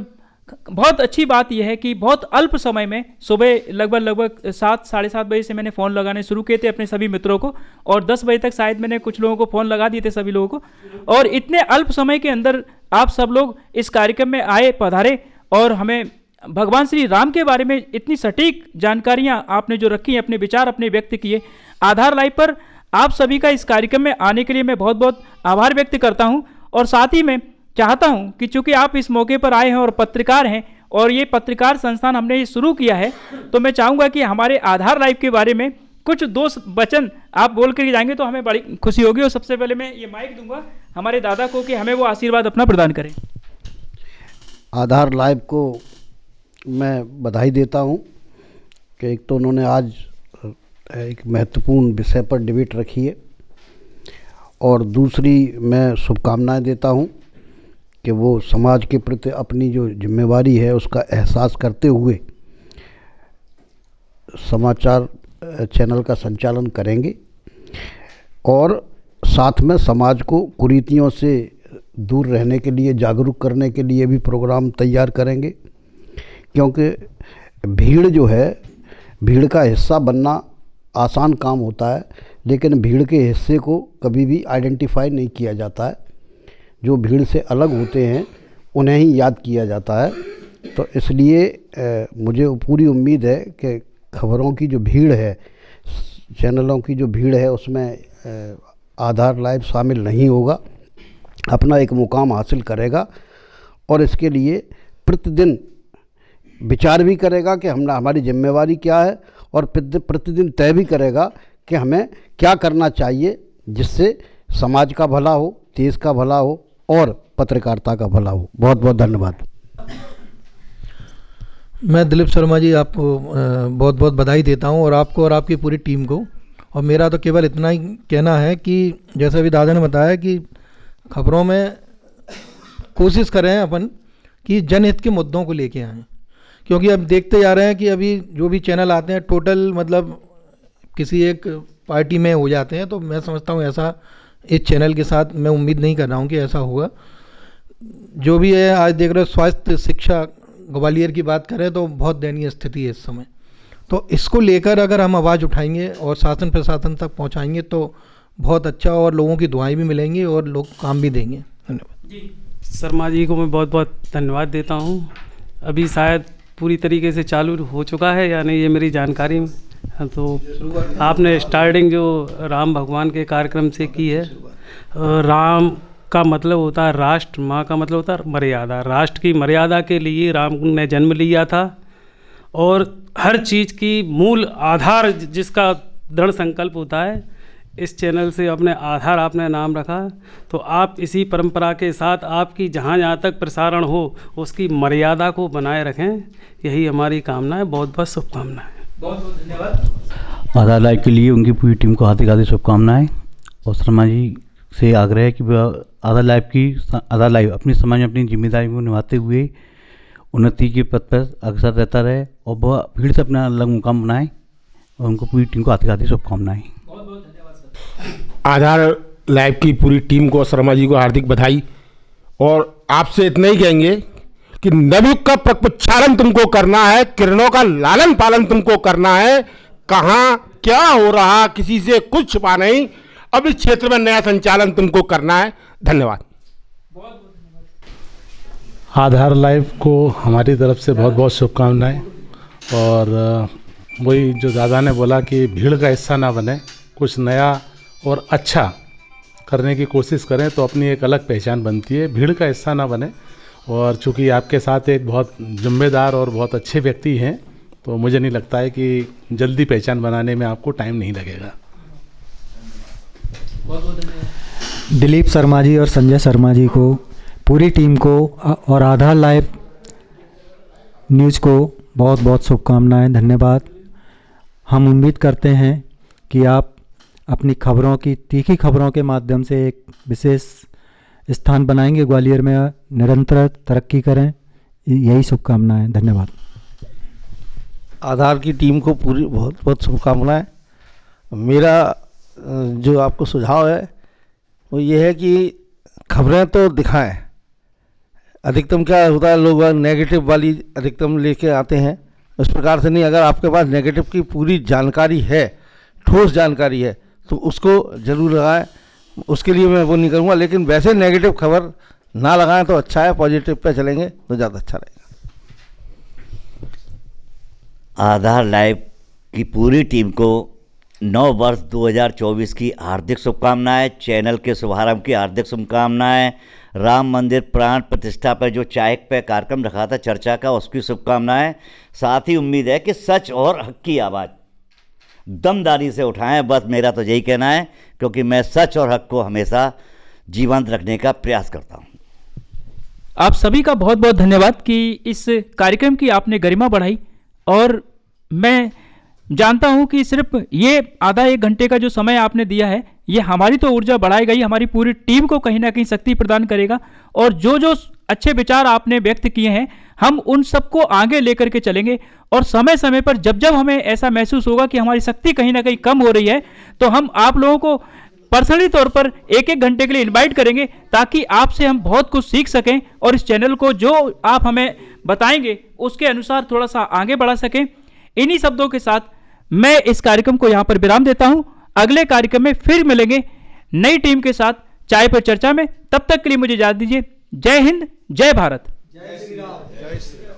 बहुत अच्छी बात यह है कि बहुत अल्प समय में, सुबह लगभग 7 साढ़े 7 बजे से मैंने फ़ोन लगाने शुरू किए थे अपने सभी मित्रों को, और 10 बजे तक शायद मैंने कुछ लोगों को फ़ोन लगा दिए थे, सभी लोगों को। और इतने अल्प समय के अंदर आप सब लोग इस कार्यक्रम में आए, पधारे, और हमें भगवान श्री राम के बारे में इतनी सटीक जानकारियाँ आपने जो रखी, अपने विचार अपने व्यक्त किए। आधार लाइव पर आप सभी का इस कार्यक्रम में आने के लिए मैं बहुत बहुत आभार व्यक्त करता हूं। और साथ ही मैं चाहता हूं कि चूंकि आप इस मौके पर आए हैं और पत्रकार हैं, और ये पत्रकार संस्थान हमने ये शुरू किया है, तो मैं चाहूँगा कि हमारे आधार लाइव के बारे में कुछ 2 वचन आप बोल कर जाएंगे तो हमें बड़ी खुशी होगी। और सबसे पहले मैं ये माइक दूंगा हमारे दादा को कि हमें वो आशीर्वाद अपना प्रदान करें। आधार लाइव को मैं बधाई देता हूं कि एक तो उन्होंने आज एक महत्वपूर्ण विषय पर डिबेट रखी है, और दूसरी मैं शुभकामनाएं देता हूं कि वो समाज के प्रति अपनी जो जिम्मेवारी है उसका एहसास करते हुए समाचार चैनल का संचालन करेंगे, और साथ में समाज को कुरीतियों से दूर रहने के लिए, जागरूक करने के लिए भी प्रोग्राम तैयार करेंगे। क्योंकि भीड़ जो है, भीड़ का हिस्सा बनना आसान काम होता है, लेकिन भीड़ के हिस्से को कभी भी आइडेंटिफाई नहीं किया जाता है। जो भीड़ से अलग होते हैं उन्हें ही याद किया जाता है। तो इसलिए मुझे पूरी उम्मीद है कि खबरों की जो भीड़ है, चैनलों की जो भीड़ है, उसमें आधार लाइव शामिल नहीं होगा, अपना एक मुकाम हासिल करेगा और इसके लिए प्रतिदिन विचार भी करेगा कि हमारी जिम्मेवारी क्या है, और प्रतिदिन तय भी करेगा कि हमें क्या करना चाहिए जिससे समाज का भला हो, देश का भला हो और पत्रकारिता का भला हो। बहुत बहुत धन्यवाद। मैं दिलीप शर्मा जी आपको बहुत बहुत बधाई देता हूं, और आपको और आपकी पूरी टीम को। और मेरा तो केवल इतना ही कहना है कि जैसे अभी दादा ने बताया कि खबरों में कोशिश करें अपन कि जनहित के मुद्दों को लेके आएँ, क्योंकि अब देखते जा रहे हैं कि अभी जो भी चैनल आते हैं टोटल मतलब किसी एक पार्टी में हो जाते हैं। तो मैं समझता हूँ ऐसा इस चैनल के साथ मैं उम्मीद नहीं कर रहा हूँ कि ऐसा होगा। जो भी है, आज देख रहे हो स्वास्थ्य शिक्षा ग्वालियर की बात करें तो बहुत दयनीय स्थिति है इस समय। तो इसको लेकर अगर हम आवाज़ उठाएंगे और शासन प्रशासन तक पहुँचाएंगे तो बहुत अच्छा, और लोगों की दुआएं भी मिलेंगी और लोग काम भी देंगे। धन्यवाद। शर्मा जी को मैं बहुत बहुत धन्यवाद देता हूँ। अभी शायद पूरी तरीके से चालू हो चुका है या नहीं ये मेरी जानकारी में, तो आपने स्टार्टिंग जो राम भगवान के कार्यक्रम से की है। राम का मतलब होता है राष्ट्र, माँ का मतलब होता है मर्यादा। राष्ट्र की मर्यादा के लिए राम ने जन्म लिया था, और हर चीज़ की मूल आधार जिसका दृढ़ संकल्प होता है, इस चैनल से अपने आधार आपने नाम रखा। तो आप इसी परंपरा के साथ आपकी जहाँ जहाँ तक प्रसारण हो उसकी मर्यादा को बनाए रखें, यही हमारी कामना है। बहुत बहुत शुभकामनाएँ। बहुत बहुत धन्यवाद। आधार लाइव के लिए उनकी पूरी टीम को हार्दिक हार्दिक शुभकामनाएँ। और शर्मा जी से आग्रह है कि आधार लाइव अपने समाज में अपनी जिम्मेदारी को निभाते हुए उन्नति के पथ पर अग्रसर रहता रहे और वह भीड़ से अपना अलग मुकाम बनाए, और उनको पूरी टीम को हार्दिक हार्दिक शुभकामनाएँ। बहुत बहुत धन्यवाद सर। आधार लाइव की पूरी टीम को, शर्मा जी को हार्दिक बधाई। और आपसे इतना ही कहेंगे कि नवयुग का प्रक्षालन तुमको करना है, किरणों का लालन पालन तुमको करना है। कहाँ क्या हो रहा किसी से कुछ छुपा नहीं। अब इस क्षेत्र में नया संचालन तुमको करना है। धन्यवाद। आधार लाइव को हमारी तरफ से बहुत बहुत शुभकामनाएं। और वही जो दादा ने बोला कि भीड़ का हिस्सा ना बने, कुछ नया और अच्छा करने की कोशिश करें तो अपनी एक अलग पहचान बनती है। भीड़ का हिस्सा ना बने। और चूँकि आपके साथ एक बहुत जिम्मेदार और बहुत अच्छे व्यक्ति हैं, तो मुझे नहीं लगता है कि जल्दी पहचान बनाने में आपको टाइम नहीं लगेगा। दिलीप शर्मा जी और संजय शर्मा जी को, पूरी टीम को और आधार लाइव न्यूज़ को बहुत बहुत शुभकामनाएं, धन्यवाद। हम उम्मीद करते हैं कि आप अपनी खबरों की, तीखी खबरों के माध्यम से एक विशेष स्थान बनाएंगे, ग्वालियर में निरंतर तरक्की करें, यही शुभकामनाएं, धन्यवाद। आधार की टीम को पूरी बहुत बहुत शुभकामनाएं। मेरा जो आपको सुझाव है वो ये है कि खबरें तो दिखाएं। अधिकतम क्या होता है, लोग नेगेटिव वाली अधिकतम लेके आते हैं, उस प्रकार से नहीं। अगर आपके पास नेगेटिव की पूरी जानकारी है, ठोस जानकारी है, तो उसको ज़रूर लगाएं। उसके लिए मैं वो नहीं करूँगा, लेकिन वैसे नेगेटिव खबर ना लगाएं तो अच्छा है। पॉजिटिव पे चलेंगे तो ज़्यादा अच्छा रहेगा। आधार लाइव की पूरी टीम को नव वर्ष 2024 की हार्दिक शुभकामनाएं। चैनल के शुभारंभ की हार्दिक शुभकामनाएं। राम मंदिर प्राण प्रतिष्ठा पर जो चाय पे कार्यक्रम रखा था चर्चा का, उसकी शुभकामनाएं। साथ ही उम्मीद है कि सच और हक की आवाज़ दमदारी से उठाएं। बस मेरा तो यही कहना है, क्योंकि मैं सच और हक को हमेशा जीवंत रखने का प्रयास करता हूं। आप सभी का बहुत बहुत धन्यवाद कि इस कार्यक्रम की आपने गरिमा बढ़ाई। और मैं जानता हूं कि सिर्फ ये आधा एक घंटे का जो समय आपने दिया है, ये हमारी तो ऊर्जा बढ़ाएगा ही, हमारी पूरी टीम को कहीं ना कहीं शक्ति प्रदान करेगा। और जो जो अच्छे विचार आपने व्यक्त किए हैं, हम उन सबको आगे लेकर के चलेंगे। और समय समय पर जब जब हमें ऐसा महसूस होगा कि हमारी शक्ति कहीं ना कहीं कम हो रही है, तो हम आप लोगों को पर्सनली तौर पर एक एक घंटे के लिए इनवाइट करेंगे, ताकि आपसे हम बहुत कुछ सीख सकें और इस चैनल को जो आप हमें बताएंगे उसके अनुसार थोड़ा सा आगे बढ़ा सकें। इन्हीं शब्दों के साथ मैं इस कार्यक्रम को यहाँ पर विराम देता हूँ। अगले कार्यक्रम में फिर मिलेंगे नई टीम के साथ चाय पर चर्चा में। तब तक के लिए मुझे इजाजत दीजिए। जय हिंद, जय भारत।